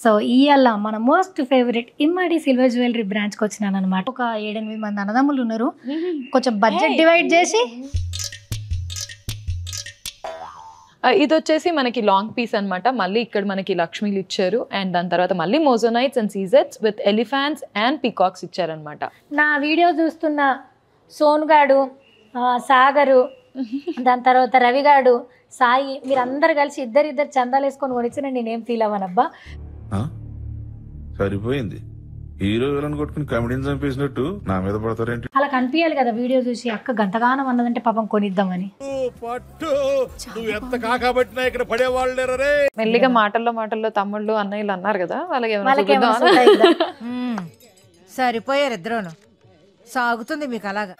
So ఇవాళ మన most favourite ఇమ్మడి silver jewellery బ్రాంచ్కి వచ్చినాను అనమాట. ఒక 7-8 మంది అన్నదమ్ములు ఉన్నారు. కొంచెం బడ్జెట్ డివైడ్ చేసి ఇది వచ్చేసి మనకి లాంగ్ పీస్ అనమాట. మళ్ళీ ఇక్కడ మనకి లక్ష్మీలు ఇచ్చారు అండ్ దాని తర్వాత మళ్ళీ మోజోనైట్స్ అండ్ సీజెట్స్ విత్ ఎలిఫాంట్స్ అండ్ పీకాక్స్ ఇచ్చారనమాట. నా వీడియో చూస్తున్న సోనుగాడు, సాగరు, దాని తర్వాత రవిగాడు, సాయి, మీరందరు కలిసి ఇద్దరు చందాలు వేసుకొని కొనిచ్చిన నేనేం ఫీల్ అవ్వనబ్బా. సరిపోయింది. హీరో విలన్ కొట్టుకుని కమెడీని చంపేసినట్టు నా మీద పడతారేంటి? అలా కనిపించాలి కదా వీడియో చూసి. అక్క గంతగానం అన్నదంటే పాపం కొనిద్దామని. మెల్లిగా మాటల్లో తమ్ముళ్ళు అన్నయ్యలు అన్నారు కదా, వాళ్ళకి సరిపోయారు ఇద్దరును. సాగుతుంది మీకు అలాగా.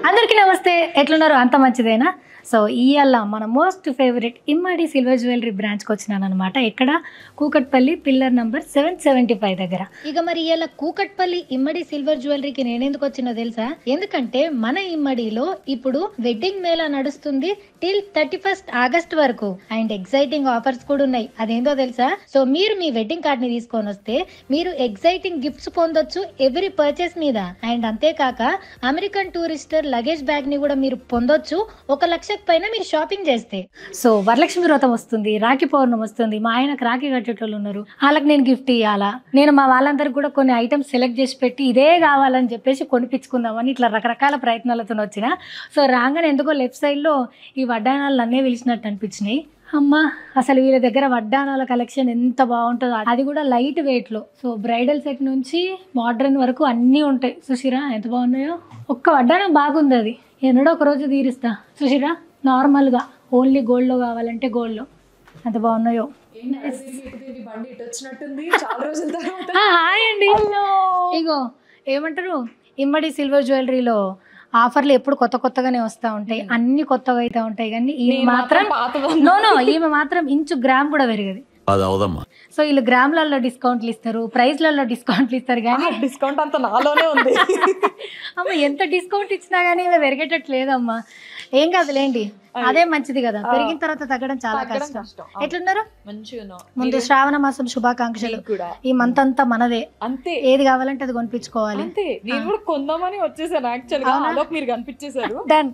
అందరికీ నమస్తే, ఎట్లున్నారు? అంత మంచిదేనా? సో ఇవాళ మన మోస్ట్ ఫేవరెట్ ఇమ్మడి సిల్వర్ జ్యువెలరీ బ్రాంచ్కి వచ్చినాను అనమాట. ఇక్కడ కూకట్పల్లి పిల్లర్ నంబర్ 775 దగ్గర. ఇక మరి ఇవాళ కూకట్పల్లి ఇమ్మడి సిల్వర్ జ్యువెలరీకి నేనెందుకు వచ్చినా తెలుసా? ఎందుకంటే మన ఇమ్మడిలో ఇప్పుడు వెడ్డింగ్ మేళా నడుస్తుంది టిల్ 31st ఆగస్ట్ వరకు. అండ్ ఎగ్జైటింగ్ ఆఫర్స్ కూడా ఉన్నాయి. అదేందో తెలుసా? సో మీరు మీ వెడ్డింగ్ కార్డ్ ని తీసుకొని వస్తే మీరు ఎగ్జైటింగ్ గిఫ్ట్స్ పొందొచ్చు ఎవ్రీ పర్చేస్ మీద. అండ్ అంతేకాక అమెరికన్ టూరిస్టర్ లగేజ్ బ్యాగ్ ని కూడా మీరు పొందొచ్చు 1 లక్ష పైన మీరు షాపింగ్ చేస్తే. సో వరలక్ష్మి వ్రతం వస్తుంది, రాఖీ పౌర్ణమి వస్తుంది. మా ఆయనకు రాఖీ కట్టేటోళ్ళు ఉన్నారు, వాళ్ళకి నేను గిఫ్ట్ ఇవ్వాలా. నేను మా వాళ్ళందరికీ కూడా కొన్ని ఐటమ్స్ సెలెక్ట్ చేసి పెట్టి ఇదే కావాలని చెప్పేసి కొనిపించుకుందామని ఇట్లా రకరకాల ప్రయత్నాలతో వచ్చిన. సో రాగానే ఎందుకో లెఫ్ట్ సైడ్లో ఈ వడ్డానాలు అన్నీ పిలిచినట్టు అనిపించినాయి. అమ్మ, అసలు వీళ్ళ దగ్గర వడ్డానాల కలెక్షన్ ఎంత బాగుంటుందో, అది కూడా లైట్ వెయిట్లో. సో బ్రైడల్ సెట్ నుంచి మోడ్రన్ వరకు అన్నీ ఉంటాయి. సుశీరా ఎంత బాగున్నాయో. ఒక్క వడ్డానం బాగుంది, అది ఎన్నడో ఒక రోజు తీరుస్తా. సుశీరా నార్మల్గా ఓన్లీ గోల్డ్లో కావాలంటే గోల్డ్లో ఎంత బాగున్నాయో. హాయ్ అండి. ఇగో ఏమంటారు, ఇమ్మడి సిల్వర్ జ్యువెలరీలో ఆఫర్లు ఎప్పుడు కొత్తగానే వస్తూ ఉంటాయి, అన్ని కొత్తగా అయితే ఉంటాయి. కానీ ఈమె మాత్రం ఈమె మాత్రం ఇంచు గ్రామ్ కూడా పెరగదు. సో వీళ్ళు గ్రాములలో డిస్కౌంట్లు ఇస్తారు, ప్రైస్లలో డిస్కౌంట్లు ఇస్తారు. కానీ డిస్కౌంట్ అంతా నాలోనే ఉంది. అమ్మ ఎంత డిస్కౌంట్ ఇచ్చినా కానీ ఇవి పెరిగేటట్లేదమ్మా. ఏం కాదులేండి, అదే మంచిది కదా. పెరిగిన తర్వాత తగ్గడం చాలా కష్టం. ఎట్లున్నారు? ముందు శ్రావణ మాసం శుభాకాంక్షలు. ఈ మంత్ అంతా మనదే, అంతే. ఏది కావాలంటే అది కొనిపించుకోవాలి. కొందామని వచ్చేసాను యాక్చువల్గా, మీరు కనిపించేశారు. డన్.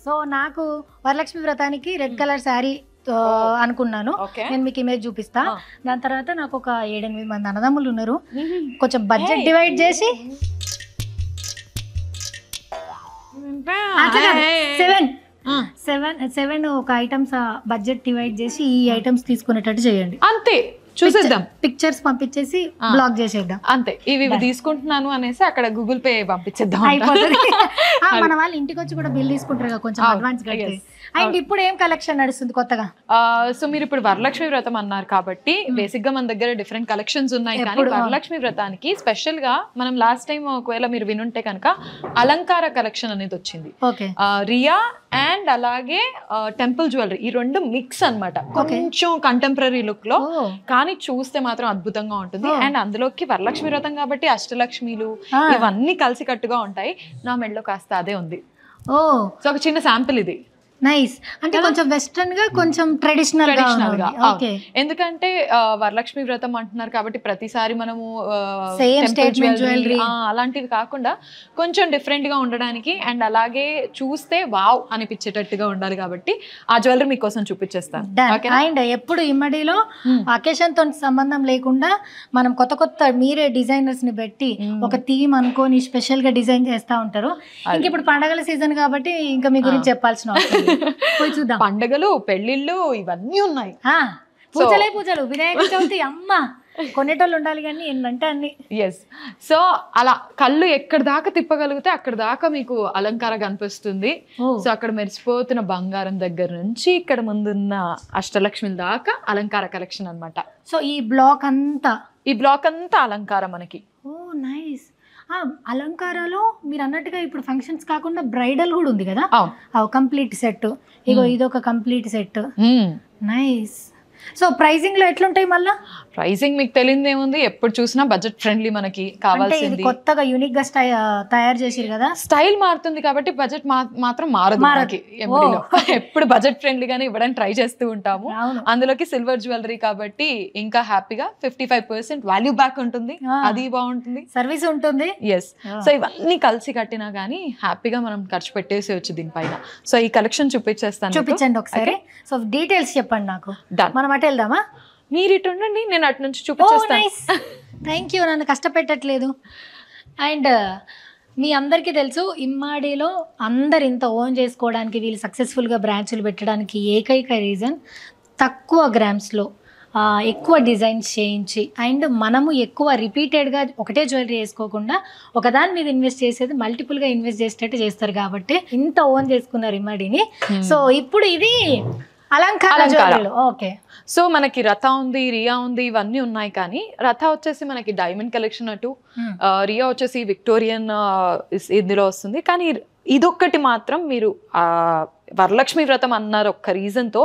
సో నాకు వరలక్ష్మి వ్రతానికి రెడ్ కలర్ శారీ అనుకున్నాను. నేను మీకు ఇమేజ్ చూపిస్తా. దాని తర్వాత నాకు ఒక 7-8 మంది అన్నదమ్ములు ఉన్నారు. కొంచెం బడ్జెట్ డివైడ్ చేసి 7 ఒక ఐటమ్స్ బడ్జెట్ డివైడ్ చేసి ఈ ఐటమ్స్ తీసుకునేటట్టు చేయండి. అంతే, చూసేద్దాం. పిక్చర్స్ పంపించేసి బ్లాక్ చేసేద్దాం. అంతే, ఇవి తీసుకుంటున్నాను అనేసి అక్కడ గూగుల్ పే పంపించేద్దాం. మన వాళ్ళు ఇంటికి వచ్చి కూడా బిల్ తీసుకుంటారు కదా కొంచెం అడ్వాన్స్ కడితే. అండ్ ఇప్పుడు ఏం కలెక్షన్ నడుస్తుంది కొత్తగా? సో మీరు ఇప్పుడు వరలక్ష్మి వ్రతం అన్నారు కాబట్టి బేసిక్ గా మన దగ్గర డిఫరెంట్ కలెక్షన్స్ ఉన్నాయి. కానీ వరలక్ష్మి వ్రతానికి స్పెషల్ గా మనం లాస్ట్ టైం ఒకవేళ మీరు వినుంటే కనుక అలంకార కలెక్షన్ అనేది వచ్చింది. రియా అండ్ అలాగే టెంపుల్ జ్యువెలరీ, ఈ రెండు మిక్స్ అన్నమాట. కొంచెం కంటెంపరీ లుక్ లో, కానీ చూస్తే మాత్రం అద్భుతంగా ఉంటుంది. అండ్ అందులోకి వరలక్ష్మి వ్రతం కాబట్టి అష్టలక్ష్మిలు ఇవన్నీ కలిసి కట్టుగా ఉంటాయి. నా మెడలో కాస్త అదే ఉంది. సో ఒక చిన్న శాంపిల్ ఇది. నైస్. అంటే కొంచెం వెస్టర్న్ గా, కొంచెం ట్రెడిషనల్ గా. ఎందుకంటే వరలక్ష్మి వ్రతం అంటున్నారు కాబట్టి ప్రతిసారి మనము జ్యువెలరీ అలాంటివి కాకుండా కొంచెం డిఫరెంట్ గా ఉండడానికి అండ్ అలాగే చూస్తే వావ్ అనిపించేటట్టుగా ఉండాలి కాబట్టి ఆ జ్యువెలరీ మీకోసం చూపించేస్తాను. అండ్ ఎప్పుడు ఇమ్మడిలో అకేషన్ తో సంబంధం లేకుండా మనం కొత్త మీరే డిజైనర్స్ ని పెట్టి ఒక థీమ్ అనుకోని స్పెషల్ గా డిజైన్ చేస్తా ఉంటారు. ఇంక ఇప్పుడు పండగల సీజన్ కాబట్టి ఇంకా మీ గురించి చెప్పాల్సిన అవసరం. పండుగలు, పెళ్లిళ్ళు ఇవన్నీ ఉన్నాయి. పూజలు, వినాయక చవితి, అమ్మ కొనేటోళ్ళు ఉండాలి కానీ ఏంటంటే అన్ని. ఎస్. సో అలా కళ్ళు ఎక్కడి దాకా తిప్పగలిగితే అక్కడ దాకా మీకు అలంకారం కనిపిస్తుంది. సో అక్కడ మెరిసిపోతున్న బంగారం దగ్గర నుంచి ఇక్కడ ముందున్న అష్టలక్ష్మిల దాకా అలంకార కలెక్షన్ అన్నమాట. సో ఈ బ్లాక్ అంతా అలంకారం మనకి. ఓ నైస్. అలంకారాలో మీరు అన్నట్టుగా ఇప్పుడు ఫంక్షన్స్ కాకుండా బ్రైడల్ కూడా ఉంది కదా, అవును కంప్లీట్ సెట్. ఇగో ఇదొక complete set, nice. So pricing లో ఎట్లుంటాయి మళ్ళా? ప్రైజింగ్ మీకు తెలియదు ఏముంది, ఎప్పుడు చూసినా బడ్జెట్ ఫ్రెండ్లీ, మనకి కావాల్సింది. కొత్తగా యూనిక్ గా తయారు చేసిరు కదా, స్టైల్ మారుతుంది కాబట్టి బడ్జెట్ మాత్రం మారదు మనకి. ఎప్పుడు బడ్జెట్ ఫ్రెండ్లీగానే ఇవ్వడానికి ట్రై చేస్తూ ఉంటాము. అందులోకి సిల్వర్ జ్యువెలరీ కాబట్టి ఇంకా హ్యాపీగా 55% వాల్యూ బ్యాక్ ఉంటుంది, అది బాగుంటుంది, సర్వీస్ ఉంటుంది. ఎస్. సో ఇవన్నీ కలిసి కట్టినా గానీ హ్యాపీగా మనం ఖర్చు పెట్టేసేయచ్చు దీనిపైన. సో ఈ కలెక్షన్ చూపించేస్తాను, చూపించండి ఒకసారి. సో డీటెయిల్స్ చెప్పండి నాకు. మనం అటు వెళ్దామా? మీరు ఇటు ఉండండి, నేను అటు నుంచి చూపించేస్తాను. థ్యాంక్ యూ, నన్ను కష్టపెట్టట్లేదు. అండ్ మీ అందరికీ తెలుసు, ఇమ్మాడిలో అందరు ఇంత ఓన్ చేసుకోవడానికి, వీళ్ళు సక్సెస్ఫుల్గా బ్రాంచులు పెట్టడానికి ఏకైక రీజన్ తక్కువ గ్రామ్స్లో ఎక్కువ డిజైన్స్ చేయించి, అండ్ మనము ఎక్కువ రిపీటెడ్గా ఒకటే జ్యువెలరీ వేసుకోకుండా ఒకదాని మీద ఇన్వెస్ట్ చేసేది మల్టిపుల్గా ఇన్వెస్ట్ చేసేటట్టు చేస్తారు కాబట్టి ఇంత ఓన్ చేసుకున్నారు ఇమ్మడిని. సో ఇప్పుడు ఇది అలంకార. ఓకే. సో మనకి రథ ఉంది, రియా ఉంది, ఇవన్నీ ఉన్నాయి. కానీ రథ వచ్చేసి మనకి డైమండ్ కలెక్షన్ అటు, రియా వచ్చేసి విక్టోరియన్ ఇందులో వస్తుంది. కానీ ఇదొక్కటి మాత్రం మీరు వరలక్ష్మి వ్రతం అన్నారు ఒక్క రీజన్తో.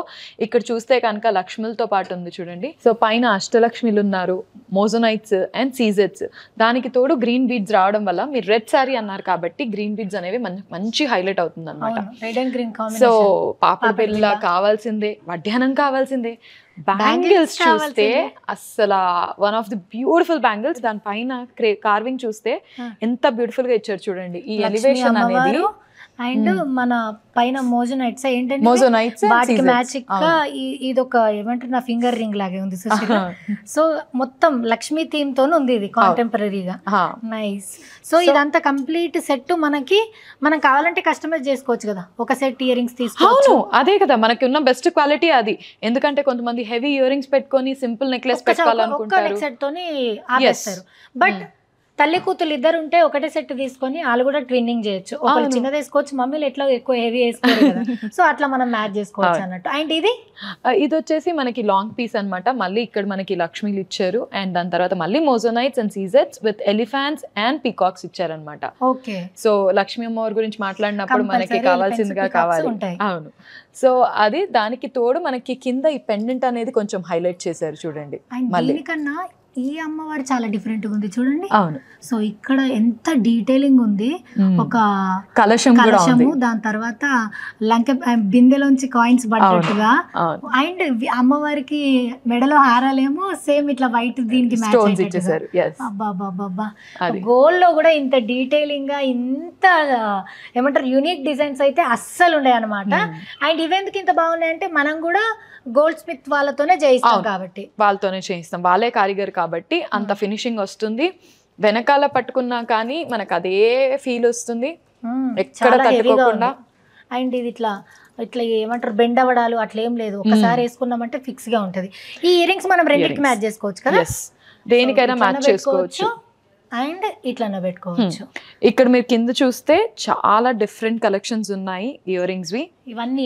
ఇక్కడ చూస్తే కనుక లక్ష్ములతో పాటు ఉంది చూడండి. సో పైన అష్టలక్ష్మిలు ఉన్నారు, మోజోనైట్స్ అండ్ సీజెట్స్, దానికి తోడు గ్రీన్ బీడ్స్ రావడం వల్ల, మీరు రెడ్ శారీ అన్నారు కాబట్టి గ్రీన్ బీడ్స్ అనేవి మంచి హైలైట్ అవుతుంది అనమాట. సో పాప పిల్ల కావాల్సిందే, వడ్డానం కావాల్సిందే, బ్యాంగిల్స్ చూస్తే అసలు one of the beautiful bangles, దానిపైన కార్వింగ్ చూస్తే ఎంత బ్యూటిఫుల్ గా ఇచ్చారు చూడండి. ఈ ఎలివేషన్ అనేది అండ్ మన పైన మోజోనైట్స్ ఏంటంటే వాటికి మ్యాచింగ్ గా ఇదొక ఏమంటారు, నా ఫింగర్ రింగ్ లాగే ఉంది. సో మొత్తం లక్ష్మీ థీమ్ తోనే ఉంది ఇది కాంటెంపరీగా. నైస్. సో ఇదంతా కంప్లీట్ సెట్ మనకి, మనం కావాలంటే కస్టమైజ్ చేసుకోవచ్చు కదా, ఒక సెట్ ఇయర్ రింగ్స్ తీసుకోవచ్చు. అదే కదా మనకి ఉన్న బెస్ట్ క్వాలిటీ అది. ఎందుకంటే కొంతమంది హెవీ ఇయర్ రింగ్స్ పెట్టుకొని సింపుల్ నెక్లెస్ పెట్టుకోవాలనుకుంటారు, సెట్ తోని ఆపేస్తారు. బట్ తల్లి కూతురు ఇద్దరు ఉంటే ఒకటే సెట్ తీసుకొని వాళ్ళు కూడా ట్విన్నింగ్ చేయొచ్చు. ఒకళ్ళు చిన్నది వేసుకోవచ్చు, మమ్మీలు ఎట్లా ఎక్కువ హెవీ వేసుకోరు కదా, సో అట్లా మనం మ్యాచ్ చేసుకోవచ్చు అన్నట్టు. అండ్ ఇది వచ్చేసి మనకి లాంగ్ పీస్ అన్నమాట. మళ్ళీ ఇక్కడ మనకి లక్ష్మీలు ఇచ్చారు, అండ్ దాని తర్వాత మళ్ళీ మోజోనైట్స్ అండ్ సీజెట్స్ విత్ ఎలిఫాంట్స్ అండ్ పీకాక్స్ ఇచ్చారనమాట. ఓకే. సో లక్ష్మీ అమ్మవారి గురించి మాట్లాడినప్పుడు మనకి కావాల్సిందిగా కావాలి. అవును. సో అది దానికి తోడు మనకి కింద ఈ పెండెంట్ అనేది కొంచెం హైలైట్ చేశారు చూడండి. మళ్ళీ కన్నా ఈ అమ్మవారు చాలా డిఫరెంట్ గా ఉంది చూడండి. అవును. సో ఇక్కడ ఎంత డీటెయిలింగ్ ఉంది, ఒక కలశము, దాని తర్వాత లంక బిందెలోంచి కాయిన్స్ పడ్డట్టుగా, అండ్ అమ్మవారికి మెడలో హారాలేమో సేమ్ ఇట్లా వైట్ దీనికి మ్యాచ్ ఇచ్చేసారు. అబ్బా, గోల్డ్ లో కూడా ఇంత డీటెయిలింగ్ గా, ఇంత ఏమంటారు యూనిక్ డిజైన్స్ అయితే అస్సలు ఉండే అనమాట. అండ్ ఇవెందుకు ఇంత బాగున్నాయంటే మనం కూడా గోల్డ్ స్మిత్ వాళ్ళతోనే చేయిస్తాం కాబట్టి, వాళ్ళతోనే చేయిస్తాం, వాళ్ళే కారిగర్ కాబట్టి అంత ఫినిషింగ్ వస్తుంది. వెనకాల పట్టుకున్నా కానీ మనకు అదే ఫీల్ వస్తుంది, ఎక్కడ తట్టుకోకుండా. అండ్ ఇది ఇట్లా ఏమంటారు బెండ్ అవ్వడాలు అట్లా ఏం లేదు, ఒకసారి వేసుకున్నామంటే ఫిక్స్ గా ఉంటది. ఈ ఇయర్ రింగ్స్ మనం రెండింటికి మ్యాచ్ చేసుకోవచ్చు కదా, దేనికైనా మ్యాచ్ చేసుకోవచ్చు అండ్ ఇట్లానే పెట్టుకోవచ్చు. ఇక్కడ మీరు కింద చూస్తే చాలా డిఫరెంట్ కలెక్షన్స్ ఉన్నాయి ఇయర్ రింగ్స్ వి. ఇవన్నీ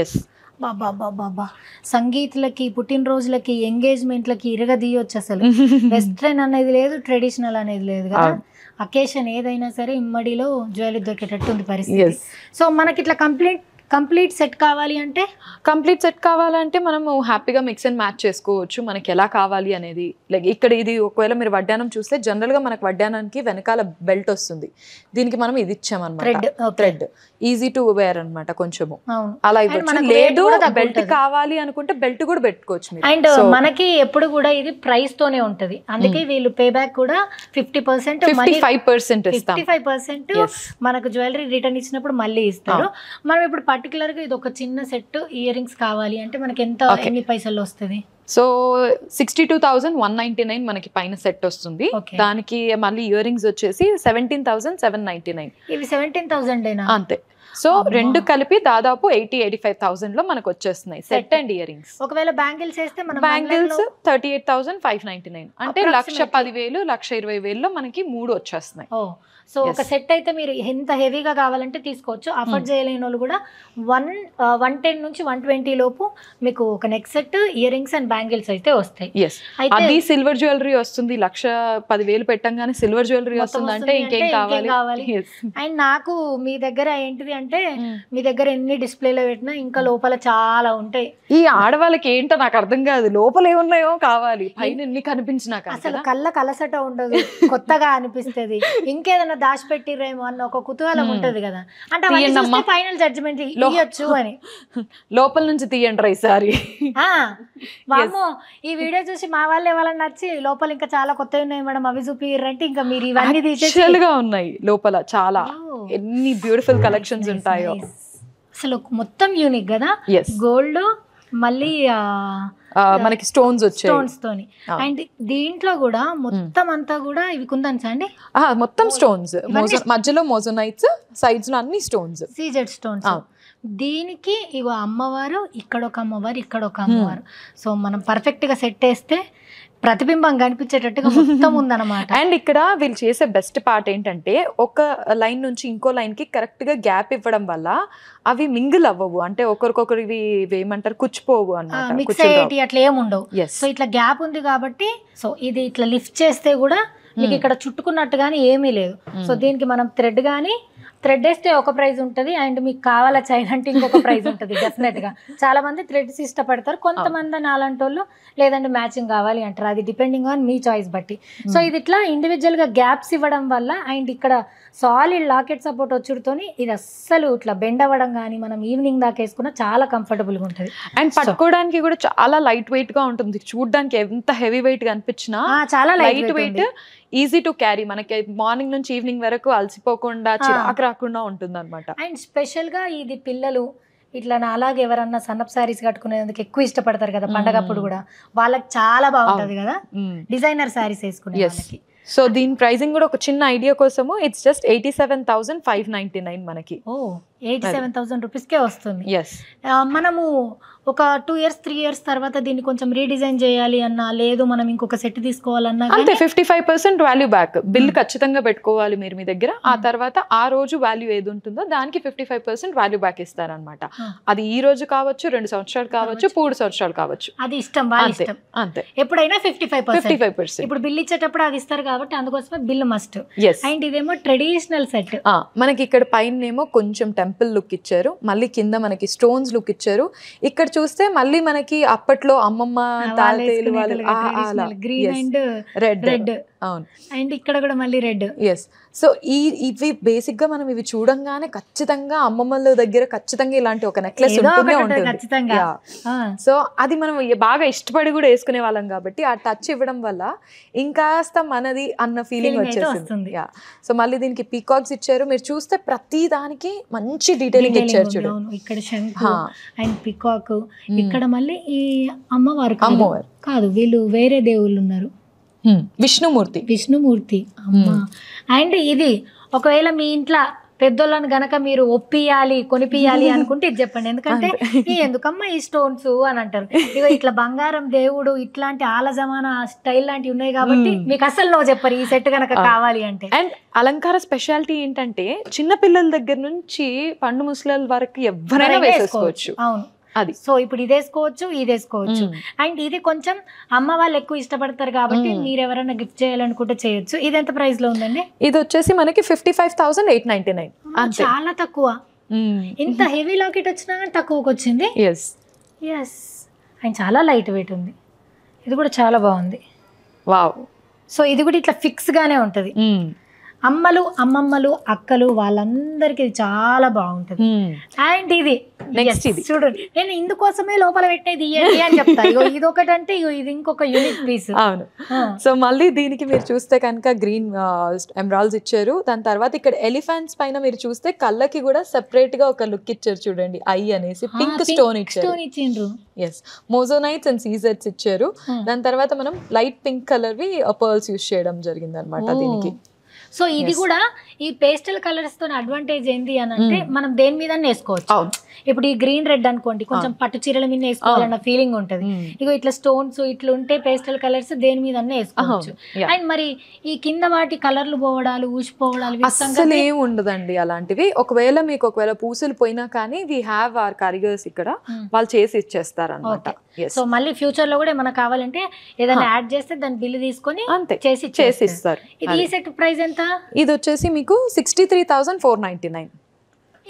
ఎస్. బాబా సంగీత్లకి, పుట్టినరోజులకి, ఎంగేజ్మెంట్లకి ఇరగదీయొచ్చు. అసలు వెస్ట్రన్ అనేది లేదు, ట్రెడిషనల్ అనేది లేదు కదా. అకేషన్ ఏదైనా సరే ఇమ్మడిలో జ్యువెలరీ దొరికేటట్టు ఉంది పరిస్థితి. సో మనకి ఇట్లా కంప్లీట్ సెట్ కావాలంటే మనము హ్యాపీగా మిక్స్ అండ్ మ్యాచ్ చేసుకోవచ్చు, మనకి ఎలా కావాలి అనేది. లైక్ ఇక్కడ ఇది ఒకవేళ మీరు వడ్డానం చూస్తే జనరల్ గా మనకు వడ్డానానికి వెనకాల బెల్ట్ వస్తుంది, దీనికి మనం ఇది ఇచ్చామన్నమాట, థ్రెడ్, ఈజీ టు వేర్ అనమాట. కొంచెము అలా ఇవ్వచ్చు, లేదు బెల్ట్ కావాలి అనుకుంటే బెల్ట్ కూడా పెట్టుకోవచ్చు. అండ్ మనకి ఎప్పుడు కూడా ఇది ప్రైస్ తోనే ఉంటది, అందుకే వీళ్ళు పే బ్యాక్ కూడా 50%, 55% మనకు జ్యువెలరీ రిటర్న్ ఇచ్చినప్పుడు మళ్ళీ ఇస్తారు. మనం ఇప్పుడు పర్టికులర్ గా ఇది ఒక చిన్న సెట్ ఇయర్ రింగ్స్ కావాలి అంటే మనకి ఎన్ని పైసల్లో వస్తుంది? సో 62,199 మనకి పైన సెట్ వస్తుంది. దానికి మళ్ళీ ఇయర్ రింగ్స్ వచ్చేసి 17,799. ఇవి 17,000 అంతే. సో రెండు కలిపి దాదాపు 80,000-85,000 లో మనకు వచ్చేస్తున్నాయి సెట్ అండ్ ఇయర్ రింగ్స్. ఒకవేళ బ్యాంగిల్స్ వేస్తే మనం బ్యాంగిల్స్ 38,599, అంటే 1,10,000 1,20,000 లో మనకి 3 వచ్చేస్తున్నాయి. సో ఒక సెట్ అయితే మీరు ఎంత హెవీగా కావాలంటే తీసుకోవచ్చు. అఫోర్డ్ చేయలేని వాళ్ళు కూడా 110 నుంచి 120 లోపు మీకు ఒక neck set, ear rings and bangles అయితే వస్తాయి. అది సిల్వర్ జ్యువెలరీ వస్తుంది, 1,10,000 పెట్టంగానే సిల్వర్ జ్యువెలరీ వస్తుంది అంటే ఇంకేం కావాలి. అండ్ నాకు మీ దగ్గర ఏంటిది అంటే మీ దగ్గర ఎన్ని డిస్ప్లేలో పెట్టినా ఇంకా లోపల చాలా ఉంటాయి. ఈ ఆడవాళ్ళకి ఏంటో నాకు అర్థం కాదు, లోపల ఏమున్నాయో కావాలి, పైన ఎన్ని కనిపించినాక అసలు కళ్ళకు అలసట ఉండదు, కొత్తగా అనిపిస్తుంది, ఇంకేదైనా దాచిపెట్టిరేమో అన్న ఒక కుతూహలం ఉంటది కదా. అంటే ఫైనల్ జడ్జిమెంట్ ఇయ్యొచ్చు అని లోపల నుంచి తీయండి రా ఈసారి. వామో ఈ వీడియో చూసి మా వాళ్ళు ఎవరైనా నచ్చి లోపల ఇంకా చాలా కొత్తవి ఉన్నాయి మేడం అవి చూపిరంటే ఇంకా మీరు ఇవన్నీ తీసేగా ఉన్నాయి లోపల చాలా ఎన్ని బ్యూటిఫుల్ కలెక్షన్స్ ఉంటాయో. అసలు మొత్తం యూనిక్ కదా, గోల్డ్ మళ్ళీ మనకి స్టోన్స్ తోని. అండ్ దీంట్లో కూడా మొత్తం అంతా కూడా ఇవి కుందన్స్ అండి, మొత్తం స్టోన్స్, మధ్యలో మోజోనైట్స్, సైడ్స్ లో అన్ని స్టోన్స్, సీజెడ్ స్టోన్స్. దీనికి ఇగో అమ్మవారు, ఇక్కడ ఒక అమ్మవారు, ఇక్కడ ఒక అమ్మవారు. సో మనం పర్ఫెక్ట్ గా సెట్ వేస్తే ప్రతిబింబం కనిపించేటట్టుగా మొత్తం ఉందన్నమాట. అండ్ ఇక్కడ వీళ్ళు చేసే బెస్ట్ పార్ట్ ఏంటంటే ఒక లైన్ నుంచి ఇంకో లైన్ కి కరెక్ట్ గా గ్యాప్ ఇవ్వడం వల్ల అవి మింగిల్ అవ్వవు, అంటే ఒకరికొకరు ఇవి ఏమంటారు కుచ్చిపోవు అన్నమాట, మిక్స్ అయ్యేటి అట్లా ఏముండవు. సో ఇట్లా గ్యాప్ ఉంది కాబట్టి సో ఇది ఇట్లా లిఫ్ట్ చేస్తే కూడా మీకు ఇక్కడ చుట్టుకున్నట్టుగానే ఏమీ లేదు. సో దీనికి మనం థ్రెడ్ వేస్తే ఒక ప్రైస్ ఉంటుంది, అండ్ మీకు కావాలా చైన్ అంటే ఇంకొక ప్రైస్ ఉంటుంది డెఫినెట్ గా. చాలా మంది థ్రెడ్స్ ఇష్టపడతారు, కొంతమంది నాలంటి వాళ్ళు లేదంటే మ్యాచింగ్ కావాలి అంటారు, అది డిపెండింగ్ ఆన్ మీ చాయిస్ బట్టి. సో ఇది ఇట్లా ఇండివిజువల్ గా గ్యాప్స్ ఇవ్వడం వల్ల అండ్ ఇక్కడ సాలిడ్ లాకెట్ సపోర్ట్ వచ్చుడుతోని ఇది అస్సలు ఇట్లా బెండ్ అవ్వడం కానీ మనం ఈవినింగ్ దాకా వేసుకున్నా చాలా కంఫర్టబుల్ గా ఉంటుంది. అండ్ పట్టుకోవడానికి కూడా చాలా లైట్ వెయిట్ గా ఉంటుంది, చూడడానికి ఎంత హెవీ వెయిట్ గా అనిపించినా చాలా light weight, easy to carry, మనకి మార్నింగ్ నుంచి ఈవినింగ్ వరకు అలసిపోకుండా చిరాకు రాకుండా ఉంటుంది అనమాట. అండ్ స్పెషల్ గా ఇది పిల్లలు ఇట్లా అలాగే ఎవరన్నా సన్నప్ సారీస్ కట్టుకునేందుకు ఎక్కువ ఇష్టపడతారు కదా పండగప్పుడు కూడా, వాళ్ళకి చాలా బాగుంటది కదా డిజైనర్ సారీస్ వేసుకునే వాళ్ళకి. సో దీని ప్రైసింగ్ కూడా ఒక చిన్న ఐడియా కోసము ఇట్స్ జస్ట్ 87,599 మనకి. 87,000 రూపీస్కే వస్తుంది. మనము ఒక 2 years 3 years తర్వాత దీన్ని కొంచెం రీడిజైన్ చేయాలి అన్నా, లేదు మనం ఇంకొక సెట్ తీసుకోవాలన్నా అంతే 55% వాల్యూ బ్యాక్. బిల్ ఖచ్చితంగా పెట్టుకోవాలి మీరు మీ దగ్గర, ఆ తర్వాత ఆ రోజు వాల్యూ ఏది ఉంటుందో దానికి 55% వాల్యూ బ్యాక్ ఇస్తారనమాట. అది ఈ రోజు కావచ్చు, 2 సంవత్సరాలు కావచ్చు, 3 సంవత్సరాలు కావచ్చు, అది ఇష్టం వాళ్ళ ఇష్టం. అంతే ఎప్పుడైనా 55%. ఇప్పుడు బిల్ ఇచ్చేటప్పుడు అది ఇస్తారు కాబట్టి అందుకోసమే బిల్ మస్ట్. అండ్ ఇదేమో ట్రెడిషనల్ సెట్, మనకి ఇక్కడ పైన ఏమో కొంచెం టెంపుల్ లుక్ ఇచ్చారు, మళ్ళీ కింద మనకి స్టోన్స్ లుక్ ఇచ్చారు. ఇక్కడ చూస్తే మళ్ళీ మనకి అప్పట్లో అమ్మమ్మ తాతయ్యలు వాళ్ళు గ్రీన్ అండ్ రెడ్, అవును, అండ్ ఇక్కడ కూడా మళ్ళీ రెడ్. సో ఇవి బేసిక్ గా మనం ఇవి చూడంగానే ఖచ్చితంగా అమ్మమ్మల దగ్గర ఖచ్చితంగా ఇలాంటి ఒక నెక్లెస్ ఉంటుంది. సో అది మనం బాగా ఇష్టపడి కూడా వేసుకునే వాళ్ళం కాబట్టి ఆ టచ్ ఇవ్వడం వల్ల ఇంకాస్త మనది అన్న ఫీలింగ్ వచ్చేస్తుంది. సో మళ్ళీ దీనికి పీకాక్స్ ఇచ్చారు, మీరు చూస్తే ప్రతి దానికి మంచి డీటెయిలింగ్ ఇచ్చారు చూడండి. ఇక్కడ శంఖు అండ్ పీకాక్, ఇక్కడ మళ్ళీ ఈ అమ్మవారు కాదు వీళ్ళు వేరే దేవుళ్ళు ఉన్నారు, విష్ణుమూర్తి అమ్మ. అండ్ ఇది ఒకవేళ మీ ఇంట్లో పెద్దోళ్ళని గనక మీరు ఒప్పియాలి కొనిపియాలి అనుకుంటే ఇది చెప్పండి, ఎందుకంటే ఎందుకమ్మా ఈ స్టోన్స్ అని అంటారు. ఇగో ఇట్లా బంగారం దేవుడు ఇట్లాంటి ఆల జమానా స్టైల్ లాంటివి ఉన్నాయి కాబట్టి మీకు అసలు నో చెప్పరు ఈ సెట్ గనక కావాలి అంటే. అండ్ అలంకార స్పెషాలిటీ ఏంటంటే చిన్న పిల్లల దగ్గర నుంచి పండు ముసలి వరకు ఎవరైనా వేసుకోవచ్చు. అవును, అది సో ఇప్పుడు ఇది వేసుకోవచ్చు. అండ్ ఇది కొంచెం అమ్మ వాళ్ళు ఎక్కువ ఇష్టపడతారు కాబట్టి మీరు ఎవరైనా గిఫ్ట్ చేయాలనుకుంటే చేయొచ్చు. ఇది ఎంత ప్రైస్ లో ఉందండి? ఇది వచ్చేసి మనకి 55,899, చాలా తక్కువ. ఇంత హెవీ లాకెట్ వచ్చినా కానీ తక్కువకి వచ్చింది. అండ్ చాలా లైట్ వెయిట్ ఉంది, ఇది కూడా చాలా బాగుంది. వావ్. సో ఇది కూడా ఇట్లా ఫిక్స్ గానే ఉంటది, అమ్మలు అమ్మమ్మలు అక్కలు వాళ్ళందరికి ఇది చాలా బాగుంటది. అండ్ ఇది చూడండి, నేను ఇందుకోసమే లోపల పెట్టేది ఇయ్యండి అని చెప్తా. ఇది ఒకటి అంటే ఇది ఇంకొక యూనిక్ పీస్. అవును. సో మళ్ళీ దీనికి మీరు చూస్తే కనుక గ్రీన్ ఎమరాల్డ్స్ ఇచ్చారు, దాని తర్వాత ఇక్కడ ఎలిఫెంట్స్ పైన మీరు చూస్తే కళ్ళకి కూడా సెపరేట్ గా ఒక లుక్ ఇచ్చారు చూడండి, ఐ అనేసి పింక్ స్టోన్ ఇచ్చారు. మోజోనైట్స్ అండ్ సీజెట్స్ ఇచ్చారు. దాని తర్వాత మనం లైట్ పింక్ కలర్ వి పర్ల్స్ యూస్ చేయడం జరిగింది అనమాట దీనికి. సో ఇది కూడా ఈ పేస్టల్ కలర్స్ తో అడ్వాంటేజ్ ఏంటి అని అంటే మనం దేని మీద వేసుకోవచ్చు. ఇప్పుడు ఈ గ్రీన్ రెడ్ అనుకోండి కొంచెం పట్టు చీరల మీద వేసుకోవాలన్న ఫీలింగ్ ఉంటది. ఇగో ఇట్లా స్టోన్స్ ఇట్లా ఉంటే పేస్టల్ కలర్స్ దేని మీద వేసుకోవచ్చు. అండ్ మరి ఈ కింద వాటి కలర్లు పోవడాలు ఊసిపోవడాలు అసలు ఏం ఉండదండి అలాంటివి. ఒకవేళ పూసలు పోయినా కానీ వీ హ్యావ్ అవర్ కారిగర్స్ ఇక్కడ, వాళ్ళు చేసి ఇచ్చేస్తారు అన్నమాట. సో మళ్ళీ ఫ్యూచర్ లో కూడా ఏమైనా కావాలంటే ఏదైనా యాడ్ చేస్తే దాని బిల్లు తీసుకొని అంతే చేసి ఇస్తారు. ఇది ఈ సెట్ ప్రైస్ ఎంత? ఇది వచ్చేసి మీకు 63,499.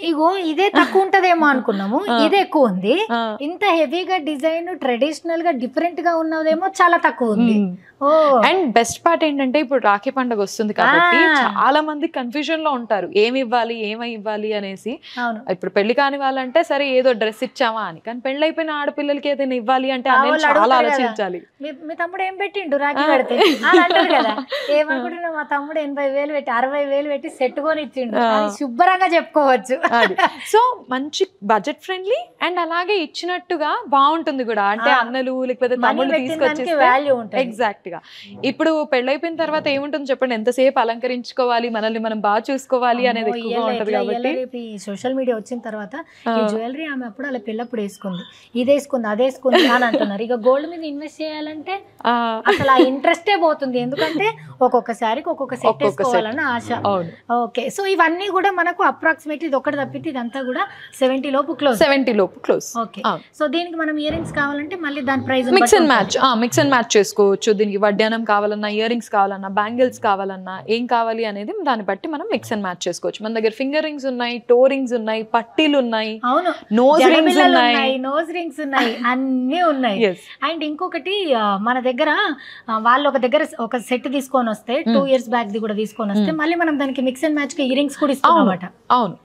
ఇగో ఇదే తక్కువ ఉంటదేమో అనుకున్నాము, ఇదే ఎక్కువ ఉంది. ఇంత హెవీగా డిజైన్ ట్రెడిషనల్ గా డిఫరెంట్ గా ఉన్నదేమో చాలా తక్కువ ఉంది. అండ్ బెస్ట్ పార్ట్ ఏంటంటే ఇప్పుడు రాఖీ పండుగ వస్తుంది కాబట్టి చాలా మంది కన్ఫ్యూజన్ లో ఉంటారు, ఏమి ఇవ్వాలి అనేసి. ఇప్పుడు పెళ్లి కాని వాళ్ళంటే సరే ఏదో డ్రెస్ ఇచ్చామా అని, కానీ పెళ్లి అయిపోయిన ఆడపిల్లలకి ఏదైనా ఇవ్వాలి అంటే చాలా ఆలోచించాలి. మీ తమ్ముడు ఏం పెట్టిండు రాఖీ కడితే అని అంటారు కదా, ఏమనుకుంటున్నా మా తమ్ముడు 80,000 పెట్టి 60,000 పెట్టి సెట్ కొని ఇచ్చిండు, శుభ్రంగా చెప్పుకోవచ్చు. సో మంచి బడ్జెట్ ఫ్రెండ్లీ అండ్ అలాగే ఇచ్చినట్టుగా బాగుంటుంది కూడా. అంటే అన్నలు లేకపోతే తమ్ముళ్ళు తీసుకొచ్చి ఎగ్జాక్ట్ గా. ఇప్పుడు పెళ్ళైపోయిన తర్వాత ఏముంటుంది చెప్పండి, ఎంతసేపు అలంకరించుకోవాలి, మనల్ని మనం బాగా చూసుకోవాలి అనేది ఎక్కువగా ఉంటది. కాబట్టి సోషల్ మీడియా వచ్చిన తర్వాత ఈ జ్యువెలరీ ఆమె అప్పుడు అలా పెళ్ళప్పుడు వేసుకుంది, ఇది వేసుకుంది, అది వేసుకుంది అని అంటున్నారు. ఇక గోల్డ్ మీద ఇన్వెస్ట్ చేయాలంటే అసలు ఆ ఇంట్రెస్టే పోతుంది, ఎందుకంటే ఒక్కొక్కసారికి ఒక్కొక్క సెట్ వేసుకోవాలని ఆశ. ఓకే, సో ఇవన్నీ కూడా మనకు అప్రాక్సిమేట్లీ ఇది ఒకటి తప్పితే ఇదంతా కూడా 70 లోపు క్లోజ్. ఓకే, సో దీనికి మనం ఇయర్ రింగ్స్ కావాలంటే మళ్ళీ దాని ప్రైస్ మిక్స్ అండ్ మ్యాచ్ చేసుకోవచ్చు. దీనికి వడ్డానం కావాలన్నా, ఇయర్ రింగ్స్ కావాలన్నా, బ్యాంగిల్స్ కావాలన్నా, ఏం కావాలి అనేది దాన్ని బట్టి మనం మిక్స్ అండ్ మ్యాచ్ చేసుకోవచ్చు. మన దగ్గర ఫింగర్ రింగ్స్ ఉన్నాయి, టో రింగ్స్ ఉన్నాయి, పట్టీలు ఉన్నాయి, నోస్ రింగ్స్ ఉన్నాయి, అన్ని ఉన్నాయి. అండ్ ఇంకొకటి మన దగ్గర వాళ్ళు ఒక సెట్ తీసుకొని వస్తే 2 years బ్యాక్ ది కూడా తీసుకొని వస్తే మళ్ళీ మనం దానికి మిక్స్ అండ్ మ్యాచ్ కి ఇయర్ రింగ్స్ కూడా ఇస్తాం అన్నమాట. అవును,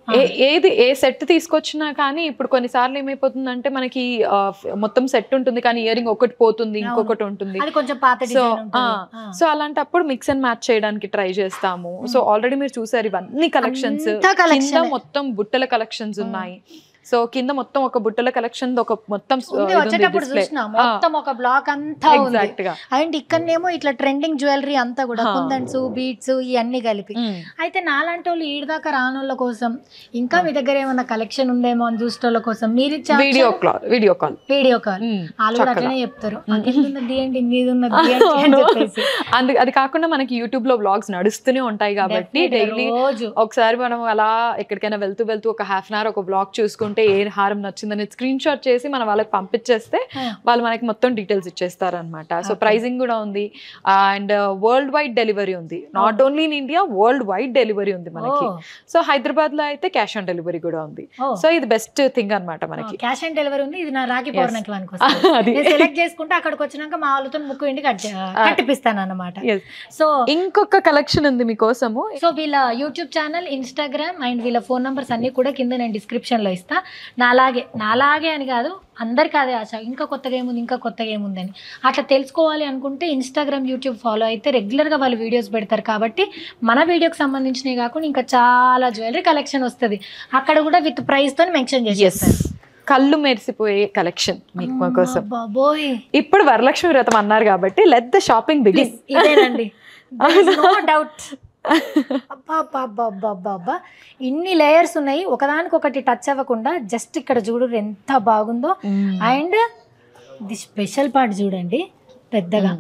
ఏ సెట్ తీసుకొచ్చినా కానీ ఇప్పుడు కొన్నిసార్లు ఏమైపోతుందంటే మనకి మొత్తం సెట్ ఉంటుంది కానీ ఇయర్ రింగ్ ఒకటి పోతుంది, ఇంకొకటి ఉంటుంది. సో అలాంటప్పుడు మిక్స్ అండ్ మ్యాచ్ చేయడానికి ట్రై చేస్తాము. సో ఆల్రెడీ మీరు చూసారు ఇవన్నీ కలెక్షన్స్, మొత్తం బుట్టల కలెక్షన్స్ ఉన్నాయి. సో కింద మొత్తం ఒక బుట్టల కలెక్షన్ ఒక మొత్తం ఒక బ్లాక్ అంతా ఎగ్జాక్ట్ గా. అండ్ ఇక్కడనేమో ఇట్లా ట్రెండింగ్ జ్యువెలరీ అంతా కూడా కుందన్స్, బీట్స్ ఇవన్నీ కలిపి. అయితే నాలాంటి వాళ్ళు ఈడ దాకా రానోళ్ళ కోసం ఇంకా మీ దగ్గర ఏమన్నా కలెక్షన్ ఉందేమో అని చూసేటోళ్ళ కోసం మీరు వీడియో కాల్ వాళ్ళు కూడా అట్లనే చెప్తారు, అది కాకుండా మనకి యూట్యూబ్ లో వ్లాగ్స్ నడుస్తూనే ఉంటాయి కాబట్టి డైలీ ఒకసారి మనం అలా ఎక్కడికైనా వెళ్తూ ఒక ½ an hour ఒక వ్లాగ్ చూసుకుంటే ఏ హారం నచ్చిందని స్క్రీన్ షాట్ చేసి మనం వాళ్ళకి పంపించేస్తే వాళ్ళు మనకి మొత్తం డీటెయిల్స్ ఇచ్చేస్తారు అనమాట. సో ప్రైజింగ్ కూడా ఉంది అండ్ వరల్డ్ వైడ్ డెలివరీ ఉంది, not only in India, world wide delivery ఉంది మనకి. సో హైదరాబాద్ లో అయితే క్యాష్ ఆన్ డెలివరీ కూడా ఉంది. సో ఇది బెస్ట్ థింగ్ అనమాట మనకి, క్యాష్ ఆన్ డెలివరీ ఉంది. ఇది నా రాఖీ పౌర్ణమికి సెలెక్ట్ చేసుకుంటే అక్కడికి వచ్చినాక మా వాళ్ళతో ముక్కు ఇంటికి కట్టిపిస్తాను అనమాట. సో ఇంకొక కలెక్షన్ ఉంది మీకోసము. సో వీళ్ళ యూట్యూబ్ ఛానల్, ఇన్స్టాగ్రామ్ అండ్ వీళ్ళ ఫోన్ నంబర్స్ అన్ని కూడా కింద నేను డిస్క్రిప్షన్ లో ఇస్తా. నాలాగే అని కాదు, అందరికీ అదే ఆశ, ఇంకా కొత్తగా ఏముందని అట్లా తెలుసుకోవాలి అనుకుంటే ఇన్స్టాగ్రామ్, యూట్యూబ్ ఫాలో అయితే రెగ్యులర్గా వాళ్ళు వీడియోస్ పెడతారు. కాబట్టి మన వీడియోకి సంబంధించినవి కాకుండా ఇంకా చాలా జ్యువెలరీ కలెక్షన్ వస్తుంది, అక్కడ కూడా విత్ ప్రైస్ తో మెన్షన్ చేసేస్తారు. కళ్ళు మెరిసిపోయే కలెక్షన్ మీకు కోసం. బాబోయ్, ఇప్పుడు వరలక్ష్మి వ్రతం అన్నారు కాబట్టి లెట్ ద షాపింగ్ బిగిన్. ఇదేనండి, నో డౌట్. అబ్బా ఇన్ని లేయర్స్ ఉన్నాయి, ఒకదానికొకటి టచ్ అవ్వకుండా. జస్ట్ ఇక్కడ చూడు ఎంత బాగుందో. అండ్ ది స్పెషల్ పార్ట్ చూడండి, పెద్దగా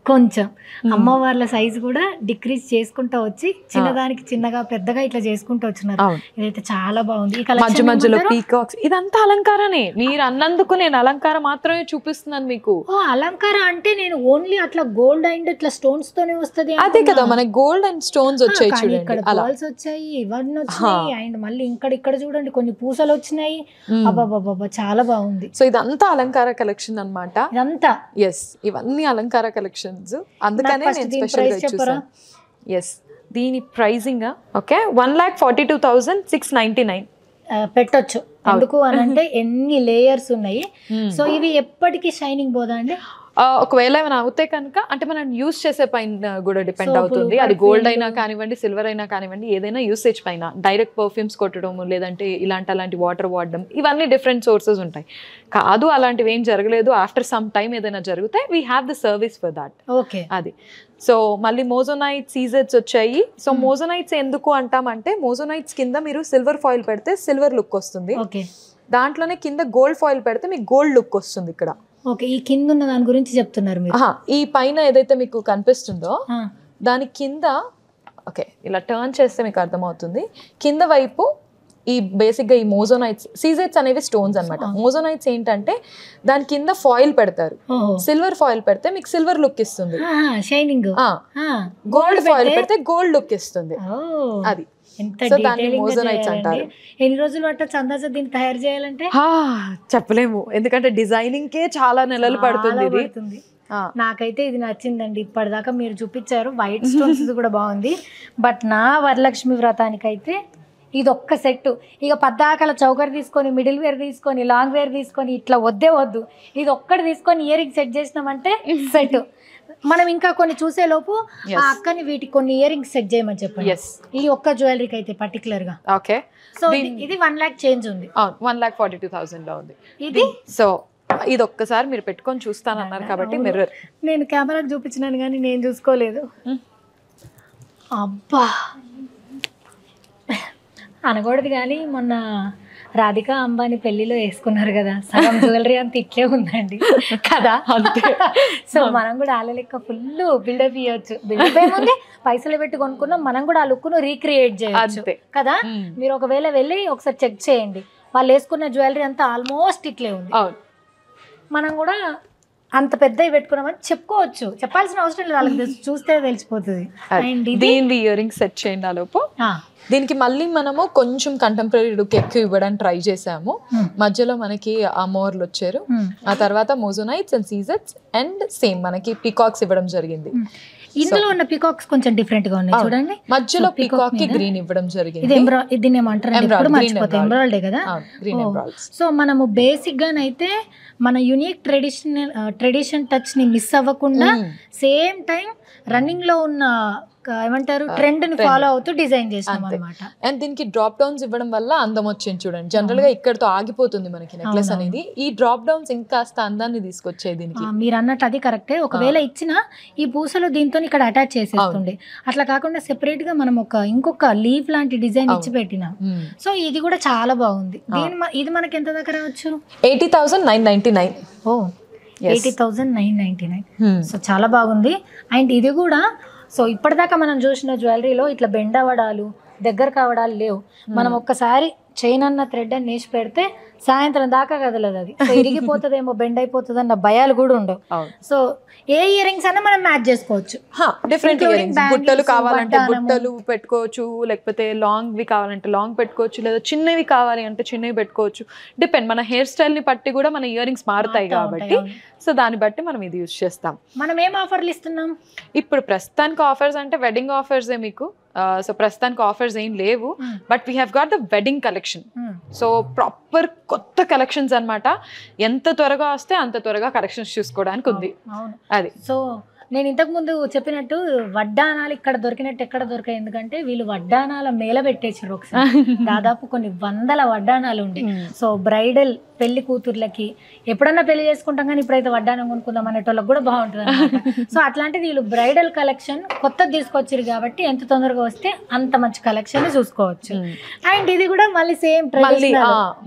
కొంచెం అమ్మవార్ల సైజు కూడా డిక్రీజ్ చేసుకుంటూ వచ్చి చిన్నదానికి చిన్నగా పెద్దగా ఇట్లా చేసుకుంటూ వచ్చినారు. ఇదైతే చాలా బాగుంది. మధ్య మధ్యలో పీకాక్స్, ఇదంతా అలంకారనే. మీరు అన్నందుకు నేను అలంకారం మాత్రమే చూపిస్తున్నాను మీకు. అలంకారం అంటే నేను ఓన్లీ అట్లా గోల్డ్ అండ్ ఇట్లా స్టోన్స్ తోనే వస్తది. అదే కదా, మనకి గోల్డ్ అండ్ స్టోన్స్ వచ్చాయి చూడండి, ఇక్కడ బాల్స్ వచ్చాయి, ఇవన్నీ వచ్చాయి. అండ్ మళ్ళీ ఇక్కడ చూడండి కొన్ని పూసలు వచ్చినాయి. అబ్బాబాబా చాలా బాగుంది. సో ఇదంతా అలంకార కలెక్షన్ అన్నమాట. ఇదంతా ఇవన్నీ అలంకార కలెక్షన్, అందుకనే నేను స్పెషల్ గా చూసాను. దీని ప్రైజింగ్ ఓకే 1,42,699 పెట్టొచ్చు. ఎందుకు అని అంటే ఎన్ని లేయర్స్ ఉన్నాయి. సో ఇవి ఎప్పటికీ షైనింగ్ పోదా అండి? ఒకవేళ ఏమైనా అవుతే కనుక అంటే మనం యూస్ చేసే పైన కూడా డిపెండ్ Soap, అవుతుంది. అది perfume. గోల్డ్ అయినా కానివ్వండి, సిల్వర్ అయినా కానివ్వండి, ఏదైనా యూసేజ్ పైన డైరెక్ట్ పర్ఫ్యూమ్స్ కొట్టడం లేదంటే అలాంటి వాటర్ వాడడం ఇవన్నీ డిఫరెంట్ సోర్సెస్ ఉంటాయి. కాదు అలాంటివి ఏం జరగలేదు, ఆఫ్టర్ సమ్ టైమ్ ఏదైనా జరిగితే we have the service for that. Okay. అది సో మళ్ళీ మోజోనైట్ సీజెట్స్ వచ్చాయి. సో మోజోనైట్స్ ఎందుకు అంటామంటే మోజోనైట్స్ కింద మీరు సిల్వర్ ఫాయిల్ పెడితే సిల్వర్ లుక్ వస్తుంది, ఓకే. దాంట్లోనే కింద గోల్డ్ ఫాయిల్ పెడితే మీకు గోల్డ్ లుక్ వస్తుంది. ఇక్కడ ఓకే, ఈ కింద ఉన్న దాని గురించి చెప్తున్నారు మీరు. ఈ పైన ఏదైతే మీకు కనిపిస్తుందో ఆ, దాని కింద ఓకే ఇలా టర్న్ చేస్తే మీకు అర్థమవుతుంది. కింద వైపు ఈ బేసిక్గా ఈ మోజోనైట్స్ సీజెట్స్ అనేవి స్టోన్స్ అనమాట. మోజోనైట్స్ ఏంటంటే దాని కింద ఫాయిల్ పెడతారు, ఓహో, సిల్వర్ ఫాయిల్ పెడితే మీకు సిల్వర్ లుక్ ఇస్తుంది, షైనింగ్. గోల్డ్ ఫాయిల్ పెడితే గోల్డ్ లుక్ ఇస్తుంది. అది ఎంత సో దాన్ని డీటెయిలింగ్ గా మోజోనైట్స్ చేయాలండి. అంటారు. ఎన్ని రోజులు పట్టొచ్చు అందాజ దీన్ని తయారు చేయాలంటే? చెప్పలేము, ఎందుకంటే డిజైనింగ్ కే చాలా నెలలు పడుతుంది ఇది. పడుతుంది. నాకైతే ఇది నచ్చిందండి. ఇప్పటిదాకా మీరు చూపించారు వైట్ స్టోన్స్ కూడా బాగుంది. బట్ నా వరలక్ష్మి వ్రతానికైతే ఇది ఒక్క సెట్. ఇక పద్దాకల చౌకర్ తీసుకొని, మిడిల్ వేర్ తీసుకొని, లాంగ్ వేర్ తీసుకొని ఇట్లా వద్దు. ఇది ఒక్కటి తీసుకొని ఇయర్ రింగ్ సెట్ చేసినామంటే సెట్. మనం ఇంకా కొన్ని చూసే లోపు ఆ అక్కని వీటికి కొన్ని ఇయర్ రింగ్స్ సెట్ చేయమని చెప్పండి. ఈ ఒక్క జ్యువెలరీకి అయితే పర్టికులర్ గా. ఓకే. సో ఇది 1 lakh చేంజ్ ఉంది. 1,42,000 లో ఉంది ఇది. సో ఇది ఒక్కసారి మీరు పెట్టుకొని చూస్తానన్నారు కాబట్టి మిర్రర్ నేను కెమెరాకి చూపించినాను కానీ నేను చూసుకోలేదు. అబ్బా అనకూడదు కానీ మొన్న రాధికా అంబానీ పెళ్లిలో వేసుకున్నారు కదా, సగం జ్యువెలరీ అంత ఇట్లే ఉందండి కదా. సో మనం కూడా వాళ్ళ లెక్క ఫుల్ బిల్డప్ ఇవ్వచ్చు. బిల్డప్ ఏముంది, పైసలు పెట్టి కొనుక్కున్నాం, మనం కూడా ఆ లుక్ను రీక్రియేట్ చేయొచ్చు కదా. మీరు ఒకవేళ వెళ్ళి ఒకసారి చెక్ చేయండి, వాళ్ళు వేసుకున్న జ్యువెలరీ అంతా ఆల్మోస్ట్ ఇట్లే ఉంది. మనం కూడా అంత పెద్దవి పెట్టుకున్నామని చెప్పుకోవచ్చు, చెప్పాల్సిన అవసరం లేదు, వాళ్ళకి చూస్తే తెలిసిపోతుంది. అండ్ దీని ఇయర్ రింగ్ సెట్ చేయండి. ఆలోపు దీనికి మళ్ళీ మనము కొంచెం కంటెంపరీ లుక్ ఎక్కువ ఇవ్వడానికి ట్రై చేసాము. మధ్యలో మనకి అమ్మవార్లు వచ్చారు, ఆ తర్వాత మోజోనైట్స్ అండ్ సీజెట్స్ అండ్ సేమ్ మనకి పీకాక్స్ ఇవ్వడం జరిగింది. ఇందులో ఉన్న పీకాక్స్ కొంచెం డిఫరెంట్ గా ఉన్నాయి చూడండి. మధ్యలో పీకాక్ కి గ్రీన్ ఇవ్వడం జరిగింది. దీన్ని ఏమంటారు, ఎంబ్రాయిడరీ కదా. సో మనము బేసిక్ గానైతే మన యూనిక్ ట్రెడిషన్ టచ్ ని మిస్ అవ్వకుండా సేమ్ టైం రన్నింగ్ లో ఉన్న ఏమంటారు ట్రెండ్ ని ఫాలో అవుతూ డిజైన్ చేసాం అన్నమాట. అండ్ దీనికి డ్రాప్ డౌన్స్ ఇవ్వడం వల్ల అందం వచ్చింది చూడండి. జనరల్ గా ఇక్కడతో ఆగిపోతుంది మనకి నెక్లెస్ అనేది, ఈ డ్రాప్ డౌన్స్ ఇంకాస్త అందాన్ని తీసుకొచ్చాయి దీనికి. మీరు అన్నట్టు అది కరెక్టే. ఒకవేళ ఇచ్చిన ఈ పూసలు దీంతో ఇక్కడ అటాచ్ చేసేస్తుండే, అట్లా కాకుండా సెపరేట్ గా మనం ఇంకొక లీఫ్ లాంటి డిజైన్ ఇచ్చి పెట్టినాం. సో ఇది కూడా చాలా బాగుంది. ఇది మనకి ఎంత దగ్గర రావచ్చు? 80,999. ఓ 80,999. సో చాలా బాగుంది. అండ్ ఇది కూడా సో ఇప్పటిదాకా మనం చూసిన జ్యువెలరీలో ఇట్లా బెండ్ అవ్వడాలు, దగ్గర కావడాలు లేవు. మనం ఒక్కసారి చైన్ అన్న థ్రెడ్ అని వేసి పెడితే సాయంత్రం దాకా కదలదు అది. సో ఇరిగిపోతుందేమో, బెండ్ అయిపోతుంది అన్న భయాలు కూడా ఉండవు. సో ఏ ఇయర్ రింగ్స్ అన్నా మనం మ్యాచ్ చేసుకోవచ్చు. డిఫరెంట్ ఇయర్ రింగ్స్, బుట్టలు కావాలంటే బుట్టలు పెట్టుకోవచ్చు, లేకపోతే లాంగ్వి కావాలంటే లాంగ్ పెట్టుకోవచ్చు, లేదా చిన్నవి కావాలి అంటే చిన్నవి పెట్టుకోవచ్చు. డిపెండ్ మన హెయిర్ స్టైల్ ని బట్టి కూడా మన ఇయర్ రింగ్స్ మారుతాయి కాబట్టి, సో దాన్ని బట్టి మనం ఇది యూజ్ చేస్తాం. మనం ఏం ఆఫర్లు ఇస్తున్నాం ఇప్పుడు ప్రస్తుతానికి? ఆఫర్స్ అంటే వెడ్డింగ్ ఆఫర్సే మీకు. సో ప్రస్తుతానికి ఆఫర్స్ ఏం లేవు, but we have got the wedding collection. So proper కొత్త కలెక్షన్స్ అన్నమాట. ఎంత త్వరగా వస్తే అంత త్వరగా కలెక్షన్స్ చూసుకోవడానికి ఉంది. అది సో నేను ఇంతకు ముందు చెప్పినట్టు వడ్డానాలు ఇక్కడ దొరికినట్టు ఎక్కడ దొరికాయి, ఎందుకంటే వీళ్ళు వడ్డానాల మేల పెట్టేసారు ఒకసారి. దాదాపు కొన్ని 100 వడ్డానాలు ఉండే. సో బ్రైడల్ పెళ్లి కూతుర్లకి ఎప్పుడన్నా పెళ్లి చేసుకుంటాం కానీ ఇప్పుడైతే వడ్డానం కొనుక్కుందాం అనేటోళ్ళకి కూడా బాగుంటుంది అనమాట. సో అట్లాంటిది వీళ్ళు బ్రైడల్ కలెక్షన్ కొత్తది తీసుకొచ్చారు కాబట్టి ఎంత తొందరగా వస్తే అంత మంచి కలెక్షన్ చూసుకోవచ్చు. అండ్ ఇది కూడా మళ్ళీ సేమ్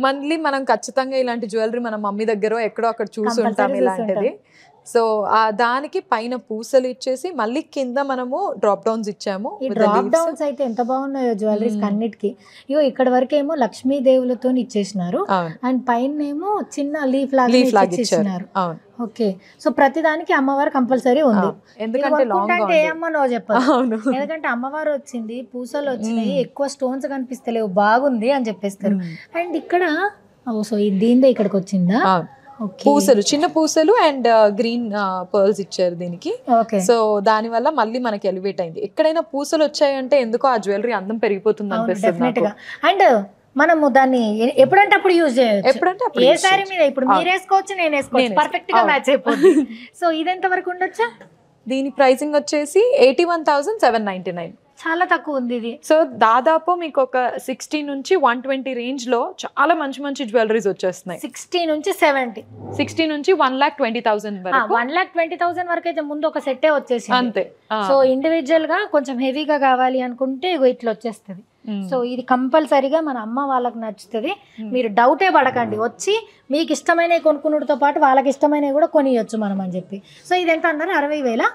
మళ్ళీ మనం ఖచ్చితంగా ఇలాంటి జ్యువెలరీ మన మమ్మీ దగ్గర ఎక్కడో అక్కడ చూసి ఉంటాం ఇలాంటిది. సో దానికి పైన పూసలు ఇచ్చేసి మళ్ళీ కింద మనము డ్రాప్ డౌన్స్ ఇచ్చాము. ఈ డ్రాప్ డౌన్స్ అయితే ఎంత బాగున్నాయో జ్యువెలరీస్ అన్నిటికీ. ఇగో ఇక్కడ వరకేమో లక్ష్మీదేవులతో ఇచ్చేసినారు, అండ్ పైన ఏమో చిన్న లీఫ్ లాగా ఇచ్చేసినారు. ఓకే. సో ప్రతి దానికి అమ్మవారు కంపల్సరీ ఉంది. ఎందుకంటే ఏ అమ్మనో చెప్పారు, ఎందుకంటే అమ్మవారు వచ్చింది, పూసలు వచ్చినాయి, ఎక్కువ స్టోన్స్ కనిపిస్తలేవు, బాగుంది అని చెప్పేస్తారు. అండ్ ఇక్కడ సో దీందే ఇక్కడికి వచ్చిందా పూసలు, చిన్న పూసలు అండ్ గ్రీన్ పర్ల్స్ ఇచ్చారు దీనికి. సో దాని వల్ల మళ్ళీ మనకి ఎలివేట్ అయింది. ఎక్కడైనా పూసలు వచ్చాయంటే ఎందుకో ఆ జ్యువెలరీ అందం పెరిగిపోతుంది అనిపిస్తుంది. అండ్ మనము దాన్ని ఎప్పుడంటే అప్పుడు యూజ్ చేయొచ్చు. ఎప్పుడంటే అప్పుడు ఏ use సారీ మీద ఇప్పుడు మీరు వేసుకోవచ్చు, నేను వేసుకోవచ్చు, పర్ఫెక్ట్ గా మ్యాచ్ అయిపోతుంది. సో ఇది ఎంత వరకు ఉండొచ్చు? దీని ప్రైసింగ్ వచ్చేసి 81,799. చాలా తక్కువ ఉంది ఇది. సో దాదాపు మీకు ఒక 60 నుంచి 120 రేంజ్ లో చాలా మంచి మంచి జ్యువెలరీస్ వచ్చేస్తున్నాయి. 60 నుంచి 70, 60 నుంచి 1,20,000 వరకు. 1,20,000 వరకు అయితే ముందు ఒక సెట్టే వచ్చేసింది. అంతే. సో ఇండివిజువల్ గా కొంచెం హెవీగా కావాలి అనుకుంటే ఇగో ఇట్లా వచ్చేస్తుంది. సో ఇది కంపల్సరీగా మన అమ్మ వాళ్ళకి నచ్చుతుంది. మీరు డౌటే పడకండి, వచ్చి మీకు ఇష్టమైనవి కొనుక్కున్నతో పాటు వాళ్ళకి ఇష్టమైనవి కూడా కొనియొచ్చు మనం అని చెప్పి. సో ఇది ఎంత అన్నారు? 60,000,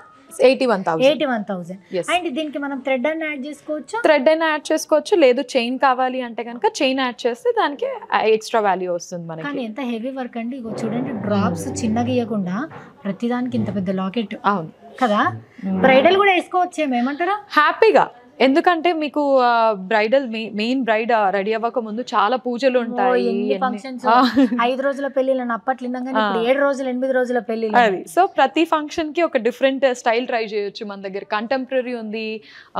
81,000. అండ్ దీనికి మనం థ్రెడ్ అని యాడ్ చేసుకోవచ్చు, థ్రెడ్ అయినా యాడ్ చేసుకోవచ్చు, లేదు చైన్ కావాలి అంటే కనుక చైన్ యాడ్ చేస్తే దానికి ఎక్స్ట్రా వాల్యూ వస్తుంది మనకి. కానీ ఎంత హెవీ వర్క్ అండి. ఇగో చూడండి, డ్రాప్స్ చిన్నగా ఇవ్వకుండా ప్రతిదానికి ఇంత పెద్ద లాకెట్. అవును కదా, బ్రైడల్ కూడా వేసుకోవచ్చు ఏమంటారా? హ్యాపీగా. ఎందుకంటే మీకు బ్రైడల్ మెయిన్ బ్రైడ్ రెడీ అవ్వక ముందు చాలా పూజలు ఉంటాయి, ఫంక్షన్స్. 5 రోజుల పెళ్లిళ్ళని అప్పట్లో విన్నాం, 7 రోజులు 8 రోజుల పెళ్లిళ్ళు. అది సో ప్రతి ఫంక్షన్ కి ఒక డిఫరెంట్ స్టైల్ ట్రై చేయొచ్చు. మన దగ్గర కంటెంపరీ ఉంది,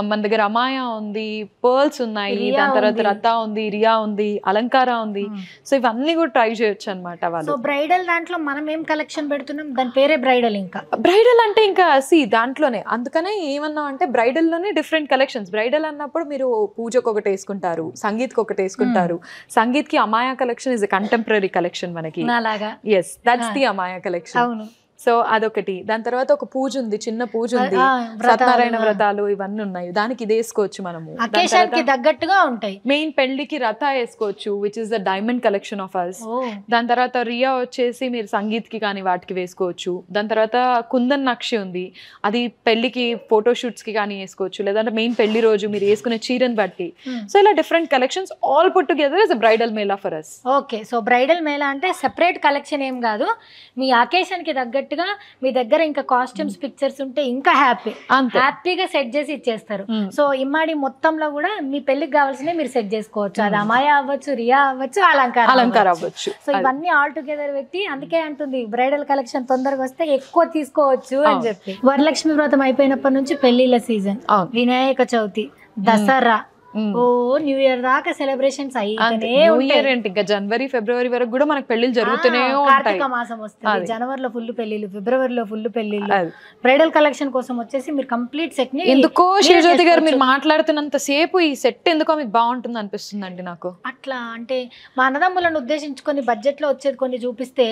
మన దగ్గర అమాయా ఉంది, పర్ల్స్ ఉన్నాయి, దాని తర్వాత రతా ఉంది, రియా ఉంది, అలంకార ఉంది. సో ఇవన్నీ కూడా ట్రై చేయొచ్చు అనమాట వాళ్ళు. సో బ్రైడల్ దాంట్లో మనం ఏం కలెక్షన్ పెడుతున్నాం, దాని పేరే బ్రైడల్. ఇంకా బ్రైడల్ అంటే ఇంకా దాంట్లోనే, అందుకనే ఏమన్నా అంటే బ్రైడల్ లోనే డిఫరెంట్ కలెక్షన్స్. బ్రైడల్ అన్నప్పుడు మీరు పూజకు ఒకటి వేసుకుంటారు, సంగీత్కి ఒకటి వేసుకుంటారు. సంగీత్ కి Amaya collection is contemporary collection మనకి. Yes, that's the Amaya collection. అవును. సో అదొకటి. దాని తర్వాత ఒక పూజ ఉంది, చిన్న పూజ ఉంది, సత్యనారాయణ వ్రతాలు ఇవన్నీ ఉన్నాయి, దానికి ఇది వేసుకోవచ్చు మనము. తగ్గట్టుగా ఉంటాయి. మెయిన్ పెళ్లికి రథ వేసుకోవచ్చు, which is the diamond collection of us. దాని తర్వాత రియా వచ్చేసి మీరు సంగీత్ కి కానీ వాటికి వేసుకోవచ్చు. దాని తర్వాత కుందన్ నక్షి ఉంది, అది పెళ్లికి ఫోటో షూట్స్ కి కానీ వేసుకోవచ్చు, లేదంటే మెయిన్ పెళ్లి రోజు మీరు వేసుకునే చీరని బట్టి. సో ఇలా different collections all put together is bridal mela for us. Okay, so bridal mela అంటే సెపరేట్ కలెక్షన్ ఏం కాదు, మీ అకేషన్ కి తగ్గట్టు మీ దగ్గర ఇంకా కాస్ట్యూమ్స్ పిక్చర్స్ ఉంటే ఇంకా హ్యాపీగా సెట్ చేసి ఇచ్చేస్తారు. సో ఇమ్మాడి మొత్తంలో కూడా మీ పెళ్లికి కావాల్సినవి మీరు సెట్ చేసుకోవచ్చు. అది అమాయా అవ్వచ్చు, రియా అవ్వచ్చు, అలంకార అవ్వచ్చు. సో ఇవన్నీ ఆల్ టుగెదర్ పెట్టి, అందుకే అంటుంది బ్రైడల్ కలెక్షన్ తొందరగా వస్తే ఎక్కువ తీసుకోవచ్చు అని చెప్పి. వరలక్ష్మి వ్రతం అయిపోయినప్పటి నుంచి పెళ్లిళ్ళ season, Vinayaka Chavithi, Dasara, new year దాకా సెలబ్రేషన్స్ ఇంకా జనవరి ఫిబ్రవరి వరకు కూడా మనకి పెళ్లిళ్ళు జరుగుతూనే ఉంటాయి. కార్తీక మాసం వస్తుంది, జనవరిలో ఫుల్ పెళ్లిళ్ళు, ఫిబ్రవరిలో ఫుల్ పెళ్లిళ్ళు. బ్రైడల్ కలెక్షన్ కోసం వచ్చేసి మీరు కంప్లీట్ సెట్ ని ఎందుకో శివజ్యోతి గారు మీరు మాట్లాడుతున్నంత సేపు ఈ సెట్ ఎందుకో మీకు బాగుంటుంది అనిపిస్తుంది అండి నాకు. అట్లా అంటే మా అన్నదమ్ములను ఉద్దేశించుకొని బడ్జెట్ లో వచ్చేది కొన్ని చూపిస్తే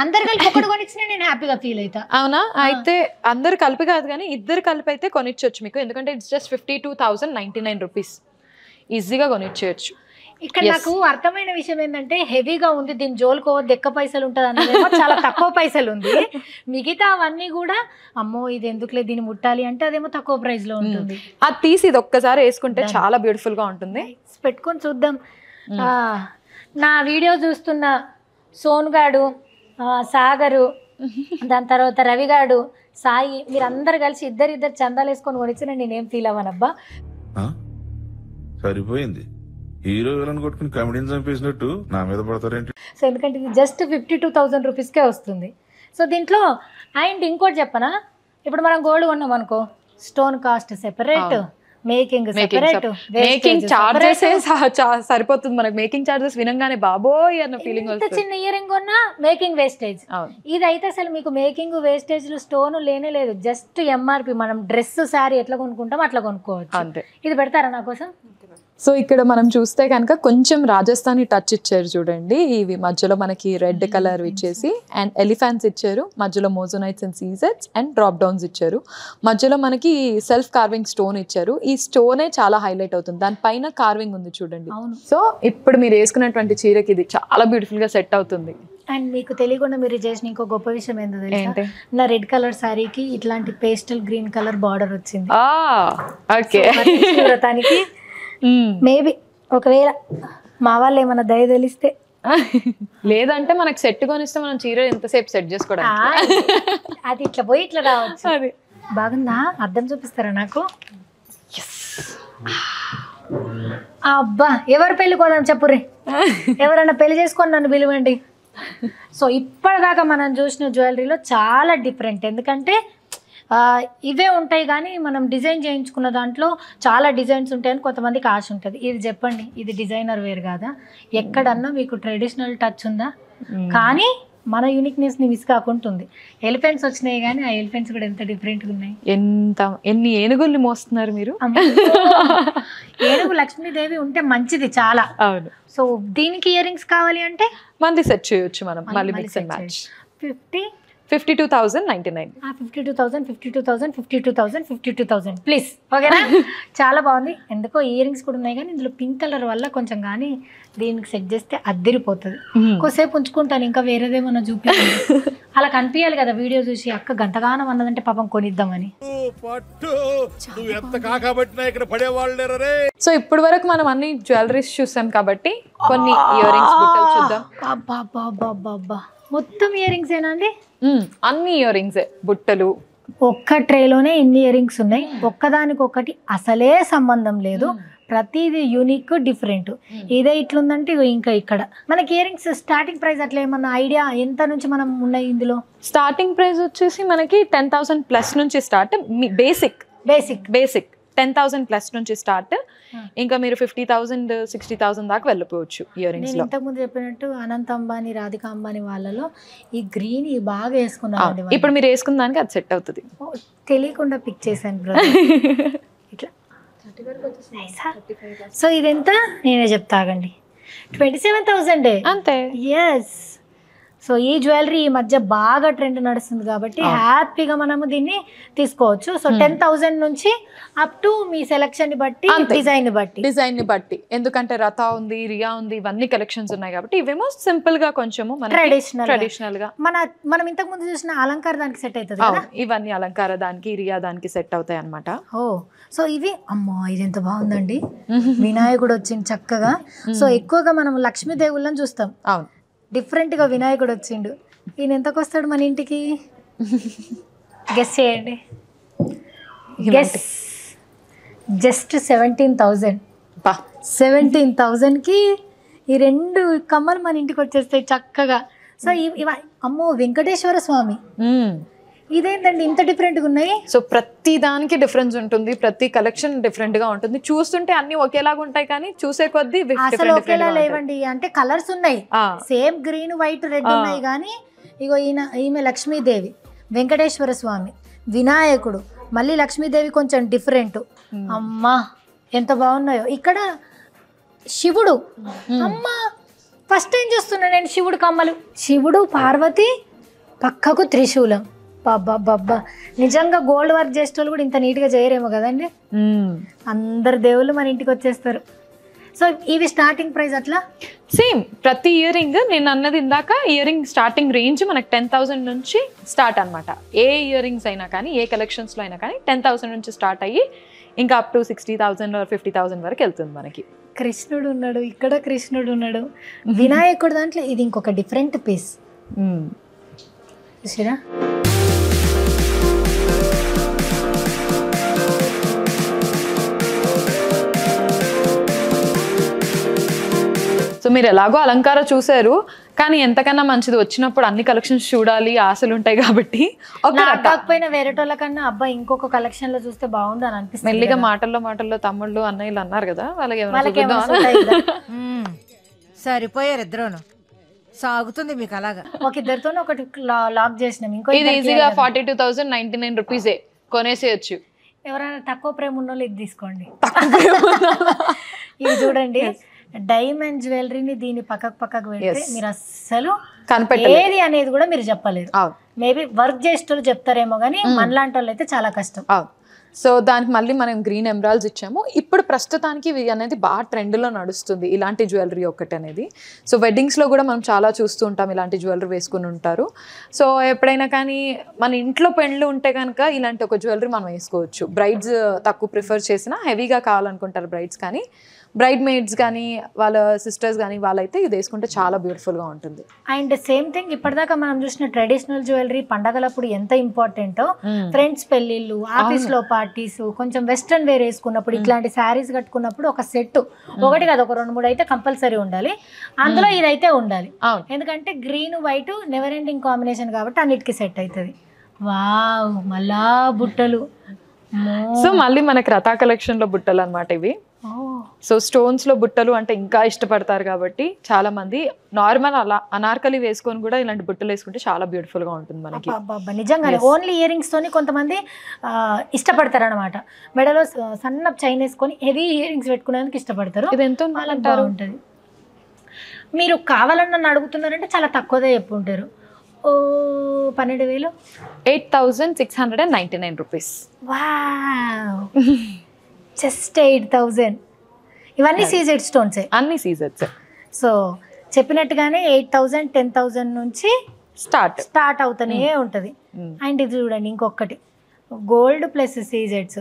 అందరు కలిపి ఒకటి కొనిచ్చినా నేను హ్యాపీగా ఫీల్ అవుతా. అవునా? అయితే అందరు కలిపి కాదు కానీ ఇద్దరు కలిపి అయితే కొనిచ్చొచ్చు మీకు, ఎందుకంటే ఇట్స్ జస్ట్ 52,099 రూపీస్, ఈజీగా కొనిచ్చేయచ్చు. ఇక్కడ నాకు అర్థమైన విషయం ఏంటంటే హెవీగా ఉంది, దీని జోలుకోవద్దు, ఎక్క పైసలు ఉంటుంది అన్నదేమో చాలా తక్కువ పైసలు ఉంది. మిగతా అవన్నీ కూడా అమ్మో ఇది ఎందుకులే దీన్ని ముట్టాలి అంటే అదేమో తక్కువ ప్రైస్ లో ఉంటుంది. అది తీసి ఇది ఒక్కసారి వేసుకుంటే చాలా బ్యూటిఫుల్ గా ఉంటుంది. పెట్టుకొని చూద్దాం. నా వీడియో చూస్తున్న సోనుగాడు, సాగరు, దాని తర్వాత రవిగాడు, సాయి, మీరందరు కలిసి ఇద్దరు చందాలు వేసుకొని కొనిచ్చిన నేనేం ఫీల్ అవ్వనబ్బా. సరిపోయింది, హీరో విలన్ కొట్టుకుని కమెడీని చంపేసినట్టు నా మీద పడతారేంటి? సో ఎందుకంటే ఇది జస్ట్ 52,000 రూపీస్కే వస్తుంది. సో దీంట్లో అండ్ ఇంకోటి చెప్పనా, ఇప్పుడు మనం గోల్డ్ కొన్నాం అనుకో, stone cost separate, making charges సరిపోతుంది మనకి. మేకింగ్ చార్జెస్ వినంగానే బాబోయ్ అన్న ఫీలింగ్ వస్తుంది. చిన్న ఇయర్ రింగ్ కొన్నా మేకింగ్ వేస్టేజ్. ఇది అయితే అసలు మీకు మేకింగ్ వేస్టేజ్ స్టోన్ లేనే లేదు, జస్ట్ ఎంఆర్పి. మనం డ్రెస్ శారీ ఎట్లా కొనుక్కుంటాం అట్లా కొనుక్కోవచ్చు. అంతే. ఇది పెడతారా నా కోసం? సో ఇక్కడ మనం చూస్తే కనుక కొంచెం రాజస్థానీ టచ్ ఇచ్చారు చూడండి. ఇవి మధ్యలో మనకి రెడ్ కలర్ ఇచ్చేసి అండ్ ఎలిఫెంట్స్ ఇచ్చారు, మధ్యలో మోజోనైట్స్ అండ్ సీజెట్స్ అండ్ డ్రాప్ డౌన్స్ ఇచ్చారు, మధ్యలో మనకి సెల్ఫ్ కార్వింగ్ స్టోన్ ఇచ్చారు. ఈ స్టోనే చాలా హైలైట్ అవుతుంది, దానిపైన కార్వింగ్ ఉంది చూడండి. సో ఇప్పుడు మీరు వేసుకున్నటువంటి చీరకి ఇది చాలా బ్యూటిఫుల్ గా సెట్ అవుతుంది. అండ్ మీకు తెలియకుండా మీరు చేసిన ఇంకో గొప్ప విషయం ఏంటో తెలుసా, నా రెడ్ కలర్ సారీకి ఇట్లాంటి పేస్టల్ గ్రీన్ కలర్ బార్డర్ వచ్చింది. ఓకే, వ్రతానికి మేబీ ఒకవేళ మా వాళ్ళు ఏమన్నా దయ తెలిస్తే, లేదంటే మనకు సెట్ కొనిస్తే మనం చీర ఎంతసేపు సెట్ చేసుకోవడం, అది ఇట్లా పోయి ఇట్లా రావచ్చు. అది బాగుందా? అర్థం చూపిస్తారా నాకు? అబ్బా, ఎవరు పెళ్లి కోదాం చెప్పుర్రి, ఎవరన్నా పెళ్లి చేసుకొని నన్ను పిలవండి. సో ఇప్పటిదాకా మనం చూసిన జ్యువెలరీలో చాలా డిఫరెంట్, ఎందుకంటే ఇవే ఉంటాయి కానీ మనం డిజైన్ చేయించుకున్న దాంట్లో చాలా డిజైన్స్ ఉంటాయని కొంతమందికి ఆశ ఉంటుంది. ఇది చెప్పండి, ఇది డిజైనర్ వేర్ కాదా? ఎక్కడన్నా మీకు ట్రెడిషనల్ టచ్ ఉందా? కానీ మన యూనిక్నెస్ని మిస్ కాకుండా ఉంది. ఎలిఫెంట్స్ వచ్చినాయి కానీ ఆ ఎలిఫెంట్స్ కూడా ఎంత డిఫరెంట్గా ఉన్నాయి. ఎన్ని ఏనుగుల్ని మోస్తున్నారు మీరు? ఏనుగు లక్ష్మీదేవి ఉంటే మంచిది చాలా. అవును. సో దీనికి ఇయర్ రింగ్స్ కావాలి అంటే మళ్ళీ సెట్ చేయొచ్చు మనం, మళ్ళీ మిక్స్ అండ్ మ్యాచ్. 52,099. 52,000 52,000 52,000 52,000 ప్లీజ్. ఓకేనా? చాలా బాగుంది. ఎందుకో ఇయర్ రింగ్స్ కూడా ఉన్నాయి కానీ ఇందులో పింక్ కలర్ వల్ల కొంచెం కానీ దీనికి సెట్ చేస్తే అద్దరిపోతుంది. కొద్దిసేపు ఉంచుకుంటాను, ఇంకా వేరేదేమన్నా చూపించాలి. అలా కనిపించాలి కదా వీడియో చూసి, అక్క గంటగానం అన్నదంటే పాపం కొనిద్దామని. సో ఇప్పుడు వరకు మనం అన్ని జ్యువెలరీస్ చూసాం కాబట్టి కొన్ని ఇయర్ రింగ్స్ బుట్టలు చూద్దాం. అబ్బా మొత్తం ఇయర్ రింగ్స్ ఏనా అండి? అన్ని ఇయర్ రింగ్స్ బుట్టలు. ఒక్క ట్రేలోనే ఇన్ని ఇయర్ రింగ్స్ ఉన్నాయి. ఒక్కదానికొకటి అసలే సంబంధం లేదు. ప్రతిదీ యూనిక్ డిఫరెంట్. ఇదే ఇట్లుందంటే ఇంకా ఇక్కడ మనకి ఇయర్ రింగ్స్ స్టార్టింగ్ ప్రైస్ అట్లా ఏమన్నా ఐడియా ఎంత నుంచి మనం ఉన్నాయి? ఇందులో స్టార్టింగ్ ప్రైస్ వచ్చేసి మనకి 10,000 ప్లస్ నుంచి స్టార్ట్. బేసిక్ 10,000 ప్లస్ నుంచి స్టార్ట్. ఇంకా మీరు 50,000 60,000 దాకా వెళ్ళిపోవచ్చు ఇయర్ రింగ్స్ లో. ఇంతకుముందు చెప్పినట్టు అనంత్ అంబానీ, రాధికా అంబానీ వాళ్ళలో ఈ గ్రీన్ బాగా వేసుకున్నారు. ఇప్పుడు మీరు వేసుకున్న దానికి అది సెట్ అవుతుంది. తెలియకుండా పిక్ చేశాను బ్రదర్. ఇట్లా సో ఇదెంత నేనే చెప్తాగండి. 27,000 అంతే. ఎస్. సో ఈ జ్యువెలరీ ఈ మధ్య బాగా ట్రెండ్ నడుస్తుంది కాబట్టి హ్యాపీగా మనము దీన్ని తీసుకోవచ్చు. సో 10,000 నుంచి అప్ టు మీ సెలెక్షన్ ని బట్టి, డిజైన్ ని బట్టి. ఎందుకంటే రథా ఉంది, రియా ఉంది, ఇవన్నీ కలెక్షన్స్ ఉన్నాయి కాబట్టి ఇవేమో సింపుల్ గా కొంచెము ట్రెడిషనల్ గా మనం ఇంతకు ముందు చూసిన అలంకార దానికి సెట్ అవుతుంది. ఇవన్నీ అలంకార దానికి, రియా దానికి సెట్ అవుతాయి అన్నమాట. సో ఇవి అమ్మో ఇది ఎంత బాగుందండి. వినాయకుడు వచ్చింది చక్కగా. సో ఎక్కువగా మనం లక్ష్మీదేవులను చూస్తాం. అవును. డిఫరెంట్గా వినాయకుడు వచ్చిండు. ఈయన ఎంతకు వస్తాడు మన ఇంటికి? గెస్ చేయండి. గెస్. జస్ట్ 17,000. 17,000కి ఈ 2 కమ్మలు మన ఇంటికి వచ్చేస్తాయి చక్కగా. సో అమ్మో వెంకటేశ్వర స్వామి, ఇదేంటండి ఇంత డిఫరెంట్గా ఉన్నాయి? సో ప్రతి దానికి డిఫరెన్స్ ఉంటుంది, ప్రతి కలెక్షన్ డిఫరెంట్ గా ఉంటుంది. చూస్తుంటే అన్ని ఒకేలాగా ఉంటాయి కానీ చూసే కొద్దీ అసలు ఒకేలా లేవండి. అంటే కలర్స్ ఉన్నాయి, సేమ్ గ్రీన్ వైట్ రెడ్ ఉన్నాయి కానీ ఇగో ఈమె లక్ష్మీదేవి, వెంకటేశ్వర స్వామి, వినాయకుడు, మళ్ళీ లక్ష్మీదేవి కొంచెం డిఫరెంట్. అమ్మా ఎంత బాగున్నాయో. ఇక్కడ శివుడు, అమ్మా ఫస్ట్ టైం చూస్తున్నా నేను శివుడు కమ్మలు. శివుడు, పార్వతి, పక్కకు త్రిశూలం. బాబా నిజంగా గోల్డ్ వర్క్ చేసే వాళ్ళు కూడా ఇంత నీట్గా చేయరేమో కదండి. అందరు దేవుళ్ళు మన ఇంటికి వచ్చేస్తారు. సో ఇవి స్టార్టింగ్ ప్రైస్ అట్లా సేమ్. ప్రతి ఇయర్ రింగ్ నేను అన్నది ఇందాక, ఇయర్ రింగ్ స్టార్టింగ్ రేంజ్ మనకు 10,000 నుంచి స్టార్ట్ అనమాట. ఏ ఇయర్ రింగ్స్ అయినా కానీ, ఏ కలెక్షన్స్లో అయినా కానీ 10,000 నుంచి స్టార్ట్ అయ్యి ఇంకా అప్ టు 60,000 or 50,000 వరకు వెళ్తుంది మనకి. కృష్ణుడు ఉన్నాడు, ఇక్కడ కృష్ణుడు ఉన్నాడు, వినాయకుడు దాంట్లో ఇది ఇంకొక డిఫరెంట్ పీస్ చూసారా. సో మీరు ఎలాగో అలంకార చూసారు కానీ ఎంతకన్నా మంచిది వచ్చినప్పుడు అన్ని కలెక్షన్స్ చూడాలి ఆశలు ఉంటాయి కాబట్టి కాకపోయినా వేరేటోళ్ళ కన్నా అబ్బాయి ఇంకొక కలెక్షన్ లో చూస్తే బాగుంది అని అనిపిస్తుంది. మెల్లిగా మాటల్లో తమ్ముళ్ళు అన్నయ్యలు అన్నారు కదా, వాళ్ళకి సరిపోయారు ఇద్దరును. సాగుతుంది మీకు అలాగా. ఒక ఇద్దరితోనే ఒకటి లాక్ చేసినాం. ఇంకో ఇది ఈజీగా 42,099 రూపీసే కొనేసేయచ్చు. ఎవరైనా తక్కువ ప్రేమ ఉన్న వాళ్ళు ఇది తీసుకోండి. ఇది చూడండి, డైమండ్ జ్యువెలరీని దీని పక్కకు పెడితే మీరు అస్సలు ఏది అనేది కూడా మీరు చెప్పలేదు. మేబీ వర్క్ చేసేటోళ్ళు చెప్తారేమో కానీ మనలాంటి వాళ్ళు అయితే చాలా కష్టం. సో దానికి మళ్ళీ మనం గ్రీన్ ఎమరాల్డ్స్ ఇచ్చాము. ఇప్పుడు ప్రస్తుతానికి ఇవి అనేది బాగా ట్రెండ్లో నడుస్తుంది ఇలాంటి జ్యువెలరీ ఒకటి అనేది. సో వెడ్డింగ్స్లో కూడా మనం చాలా చూస్తూ ఉంటాం ఇలాంటి జ్యువెలరీ వేసుకుని ఉంటారు. సో ఎప్పుడైనా కానీ మన ఇంట్లో పెళ్ళి ఉంటే కనుక ఇలాంటి ఒక జ్యువెలరీ మనం వేసుకోవచ్చు. బ్రైడ్స్ తక్కువ ప్రిఫర్ చేసినా హెవీగా కావాలనుకుంటారు బ్రైడ్స్, కానీ బ్రైడ్ మేడ్స్ కానీ వాళ్ళ సిస్టర్స్ కానీ వాళ్ళైతే ఇది వేసుకుంటే చాలా బ్యూటిఫుల్గా ఉంటుంది. అండ్ సేమ్ థింగ్ ఇప్పటిదాకా మనం చూసిన ట్రెడిషనల్ జ్యువెలరీ పండగలప్పుడు ఎంత ఇంపార్టెంటో, ఫ్రెండ్స్ పెళ్ళిళ్ళు, ఆఫీస్లో పార్టీస్, కొంచెం వెస్ట్రన్ వేర్ వేసుకున్నప్పుడు, ఇట్లాంటి శారీస్ కట్టుకున్నప్పుడు ఒక సెట్ ఒకటి కాదు ఒక 2-3 అయితే కంపల్సరీ ఉండాలి. అందులో ఇదైతే ఉండాలి. ఎందుకంటే green white never ending combination కాబట్టి అన్నిటికీ సెట్ అవుతుంది. వావ్, మళ్ళా బుట్టలు. సో మళ్ళీ మనకి రథా కలెక్షన్ లో బుట్టలు అన్నమాట ఇవి. సో స్టోన్స్ లో బుట్టలు అంటే ఇంకా ఇష్టపడతారు కాబట్టి చాలా మంది నార్మల్ అలా అనార్కలి వేసుకొని కూడా ఇలాంటి బుట్టలు వేసుకుంటే చాలా బ్యూటిఫుల్ గా ఉంటుంది మనకి. నిజంగానే ఓన్లీ ఇయర్ రింగ్స్ తోని కొంతమంది ఇష్టపడతారు అనమాట. మెడలో సన్న చైన్ వేసుకొని హెవీ ఇయర్ రింగ్స్ పెట్టుకునేందుకు ఇష్టపడతారు. ఇది ఎంత అంటారు? ఉంటుంది. మీరు కావాలని నన్ను అడుగుతున్నారంటే చాలా తక్కువదే చెప్పుంటారు. 12,000, 8,699 రూపీస్. Wow, just 8,000. ఇవన్నీ సీజెడ్ స్టోన్స్. అన్ని సీజన్స్. సో చెప్పినట్టుగానే 8,000, 10,000 నుంచి స్టార్ట్ అవుతూనే ఉంటుంది. అండ్ ఇది చూడండి, ఇంకొకటి గోల్డ్ ప్లస్ సీజెడ్స్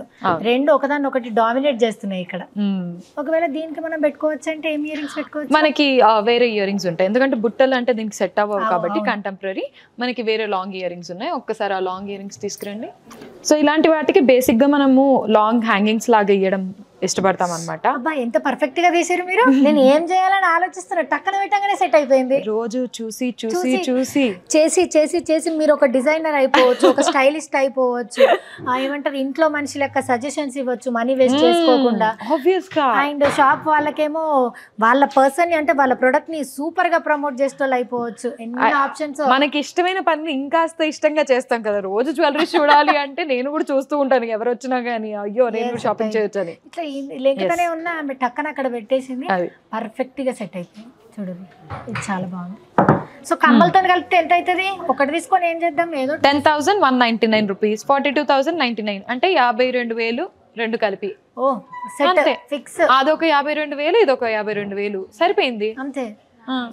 రెండు ఒకదాన్ని ఒకటి డామినేట్ చేస్తున్నాయి ఇక్కడ. ఒకవేళ దీనికి మనం పెట్టుకోవచ్చు అంటే ఏం ఇయర్ రింగ్స్ పెట్టుకోవచ్చు? మనకి వేరే ఇయర్ రింగ్స్ ఉంటాయి, ఎందుకంటే బుట్టలు అంటే దీనికి సెట్ అవ్వవు కాబట్టి కంటెంపరీ. మనకి వేరే లాంగ్ ఇయర్ రింగ్స్ ఉన్నాయి. ఒక్కసారి ఆ లాంగ్ ఇయర్ రింగ్స్ తీసుకురండి. సో ఇలాంటి వాటికి బేసిక్ గా మనము లాంగ్ హ్యాంగింగ్స్ లాగా ఇవ్వడం ఇష్టపడతాం అనమాట. అబ్బా, ఎంత పర్ఫెక్ట్ గా తీసారు మీరు. నేను ఏం చేయాలని ఆలోచిస్తున్నా, టక్కన పెట్టగానే సెట్ అయిపోయింది. రోజు చూసి చూసి చూసి చేసి చేసి చేసి మీరు ఒక డిజైనర్ అయిపోవచ్చు, ఒక స్టైలిస్ట్ అయిపోవచ్చు. ఏమంటారు, ఇంట్లో మనిషి లెక్క సజెషన్స్ ఇవ్వచ్చు మనీ వేస్ట్ చేసుకోకుండా. అండ్ షాప్ వాళ్ళకేమో వాళ్ళ పర్సన్ అంటే వాళ్ళ ప్రొడక్ట్ ని సూపర్ గా ప్రమోట్ చేసే అయిపోవచ్చు. ఎన్ని ఆప్షన్స్. మనకి ఇష్టమైన పని ఇంకాస్త ఇష్టంగా చేస్తాం కదా. రోజు జ్యువెలరీ చూడాలి అంటే నేను కూడా చూస్తూ ఉంటాను, ఎవరు వచ్చినా గానీ అయ్యో నేను షాపింగ్ చేయొచ్చు అని. ఇట్లా లేకనే ఉన్నా ఆమె టక్కన అక్కడ పెట్టేసింది, పర్ఫెక్ట్ గా సెట్ అయిపోయింది. చూడండి, ఇది చాలా బాగుంది. సో కమ్మలతో కలిపితే ఎంత అవుతుంది? ఒకటి తీసుకొని ఏం చేద్దాం? ఏదో 10,199 రూపీస్, 42,099 అంటే 52,000 రెండు కలిపి. ఓ సెట్ ఫిక్స్. అదొక 52,000, ఇదొక 52,000 సరిపోయింది అంతే.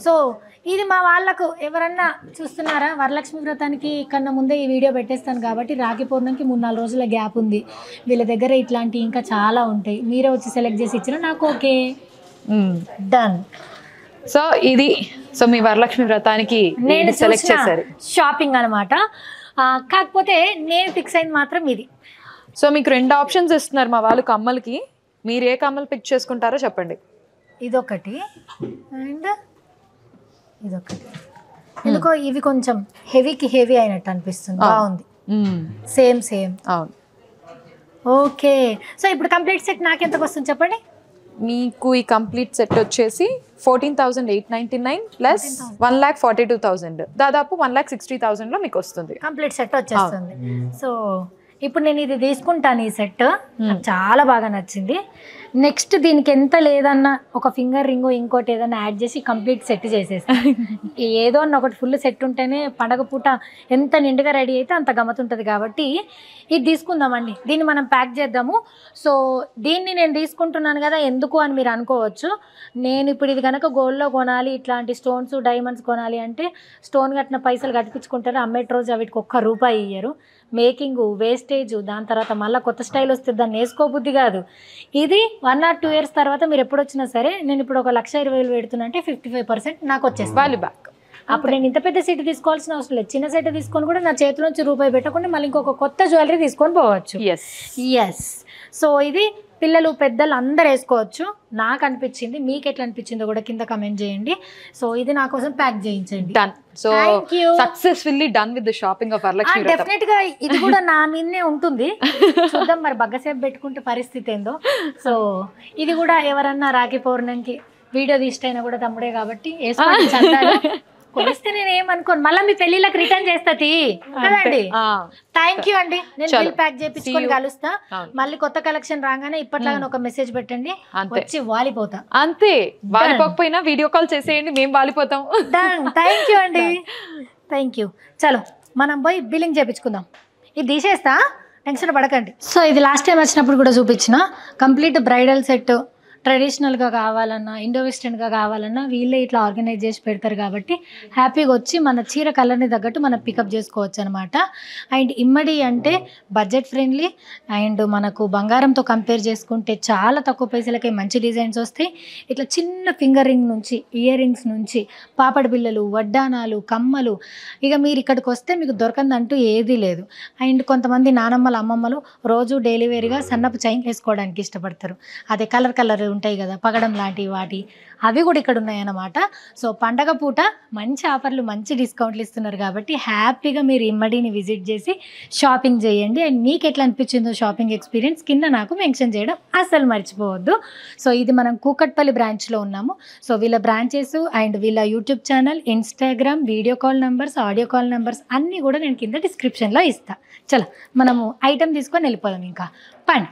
సో ఇది మా వాళ్ళకు ఎవరన్నా చూస్తున్నారా, వరలక్ష్మి వ్రతానికి కన్నా ముందే ఈ వీడియో పెట్టేస్తాను కాబట్టి రాఖీ పౌర్ణమికి 3-4 రోజుల గ్యాప్ ఉంది. వీళ్ళ దగ్గర ఇట్లాంటి ఇంకా చాలా ఉంటాయి. మీరే వచ్చి సెలెక్ట్ చేసి ఇచ్చిన నాకు ఓకే, డన్. సో ఇది సో మీ వరలక్ష్మి వ్రతానికి నేను సెలెక్ట్ చేశారు షాపింగ్ అనమాట. కాకపోతే నేను ఫిక్స్ అయింది మాత్రం ఇది. సో మీకు 2 ఆప్షన్స్ ఇస్తున్నారు మా వాళ్ళు కమ్మలకి. మీరు ఏ కమ్మలు పిక్ చేసుకుంటారో చెప్పండి. ఇదొకటి అండ్ ఇదొకటి. ఎందుకో ఇవి కొంచెం హెవీకి హెవీ అయినట్టు అనిపిస్తుంది. బాగుంది, సేమ్ సేమ్. అవును, ఓకే. సో ఇప్పుడు కంప్లీట్ సెట్ నాకెంతకు వస్తుంది చెప్పండి? మీకు ఈ కంప్లీట్ సెట్ వచ్చేసి 14,899 ప్లస్ 1,42,000, దాదాపు 1,60,000 లో మీకు వస్తుంది. కంప్లీట్ సెట్ వచ్చేస్తుంది. సో ఇప్పుడు నేను ఇది తీసుకుంటాను. ఈ సెట్ నాకు చాలా బాగా నచ్చింది. నెక్స్ట్ దీనికి ఎంత లేదన్నా ఒక ఫింగర్ రింగ్ ఇంకోటి ఏదన్నా యాడ్ చేసి కంప్లీట్ సెట్ చేసేస్తాను. ఏదో అన్న ఒకటి ఫుల్ సెట్ ఉంటేనే పండగ పూట ఎంత నిండుగా రెడీ అయితే అంత గమ్మతుంటుంది. కాబట్టి ఇది తీసుకుందామండి. దీన్ని మనం ప్యాక్ చేద్దాము. సో దీన్ని నేను తీసుకుంటున్నాను కదా ఎందుకు అని మీరు అనుకోవచ్చు. నేను ఇప్పుడు ఇది కనుక గోల్డ్లో కొనాలి, ఇట్లాంటి స్టోన్స్ డైమండ్స్ కొనాలి అంటే స్టోన్ కట్టిన పైసలు కట్టించుకుంటారు. అమ్మేటి రోజు వీటికి ₹1 ఇయ్యరు. మేకింగ్ వేస్టేజ్, దాని తర్వాత మళ్ళీ కొత్త స్టైల్ వస్తుంది, దాన్ని వేసుకోబుద్ధి కాదు. ఇది 1 or 2 years తర్వాత మీరు ఎప్పుడు వచ్చినా సరే, నేను ఇప్పుడు 1,20,000 పెడుతున్నా అంటే 55% నాకు వచ్చేస్తుంది వాల్యూ బ్యాక్. అప్పుడు నేను ఇంత పెద్ద సెట్ తీసుకోవాల్సిన అవసరం లేదు. చిన్న సెట్ తీసుకొని కూడా నా చేతిలో నుంచి ₹1 పెట్టకుండా మళ్ళీ ఇంకొక కొత్త జ్యువెలరీ తీసుకొని పోవచ్చు. ఎస్. సో ఇది పిల్లలు పెద్దలు అందరు వేసుకోవచ్చు. నాకు అనిపించింది, మీకు ఎట్లా అనిపించిందో కూడా కింద కమెంట్ చేయండి. సో ఇది నా కోసం ప్యాక్ చేయించండి. Done. So successfully done with the shopping off Varalakshmi వ్రతం. డెఫినెట్ గా ఇది కూడా నా మీదనే ఉంటుంది. చూద్దాం మరి బగ్గసేపు పెట్టుకుంటే పరిస్థితి ఏందో. సో ఇది కూడా ఎవరన్నా రాఖీ పౌర్ణమికి వీడియో తీస్తైనా కూడా తమ్ముడే కాబట్టి వేసుకోండి. చందాలు కొనిస్తే నేను ఏమనుకోను, మళ్ళీ మీ పెళ్లిళ్ళకి రిటర్న్ చేస్తా కదండి. థ్యాంక్ యూ అండి. నేను బిల్ ప్యాక్ చేయించుకొని కలుస్తా. మళ్ళీ కొత్త కలెక్షన్ రాగానే ఇప్పట్లాగా ఒక మెసేజ్ పెట్టండి, వచ్చి వాలిపోతా. అంతే, వాలిపోకపోయినా వీడియో కాల్ చేసేయండి, మేము వాలిపోతాం. థ్యాంక్ యూ అండి, థ్యాంక్ యూ. చలో మనం పోయి బిల్లింగ్ చేయించుకుందాం. ఇది తీసేస్తా, టెన్షన్ పడకండి. సో ఇది లాస్ట్ టైం వచ్చినప్పుడు కూడా చూపించిన కంప్లీట్ బ్రైడల్ సెట్. ట్రెడిషనల్గా కావాలన్నా ఇండో వెస్టర్న్గా కావాలన్నా వీళ్ళే ఇట్లా ఆర్గనైజ్ చేసి పెడతారు కాబట్టి హ్యాపీగా వచ్చి మన చీర కలర్ని తగ్గట్టు మనం పికప్ చేసుకోవచ్చు అనమాట. అండ్ ఇమ్మడి అంటే బడ్జెట్ ఫ్రెండ్లీ అండ్ మనకు బంగారంతో కంపేర్ చేసుకుంటే చాలా తక్కువ పైసలకే మంచి డిజైన్స్ వస్తాయి. ఇట్లా చిన్న ఫింగర్ రింగ్ నుంచి ఇయర్ రింగ్స్ నుంచి పాపడి బిళ్ళలు, వడ్డానాలు, కమ్మలు, ఇక మీరు ఇక్కడికి వస్తే మీకు దొరకందంటూ ఏదీ లేదు. అండ్ కొంతమంది నానమ్మలు అమ్మమ్మలు రోజు డైలీ వేర్గా సన్నపు చైన్ వేసుకోవడానికి ఇష్టపడతారు. అదే కలర్ ఉంటాయి కదా, పగడం లాంటి వాటి అవి కూడా ఇక్కడ ఉన్నాయన్నమాట. సో పండగ పూట మంచి ఆఫర్లు, మంచి డిస్కౌంట్లు ఇస్తున్నారు కాబట్టి హ్యాపీగా మీరు ఇమ్మడిని విజిట్ చేసి షాపింగ్ చేయండి. అండ్ మీకు ఎట్లా అనిపించిందో షాపింగ్ ఎక్స్పీరియన్స్ కింద నాకు మెన్షన్ చేయడం అస్సలు మర్చిపోవద్దు. సో ఇది మనం కూకట్పల్లి బ్రాంచ్లో ఉన్నాము. సో వీళ్ళ బ్రాంచెస్ అండ్ వీళ్ళ YouTube channel, Instagram, video call numbers, audio call numbers అన్నీ కూడా నేను కింద డిస్క్రిప్షన్లో ఇస్తాను. చలో మనము ఐటెం తీసుకొని వెళ్ళిపోదాం ఇంకా. పండి.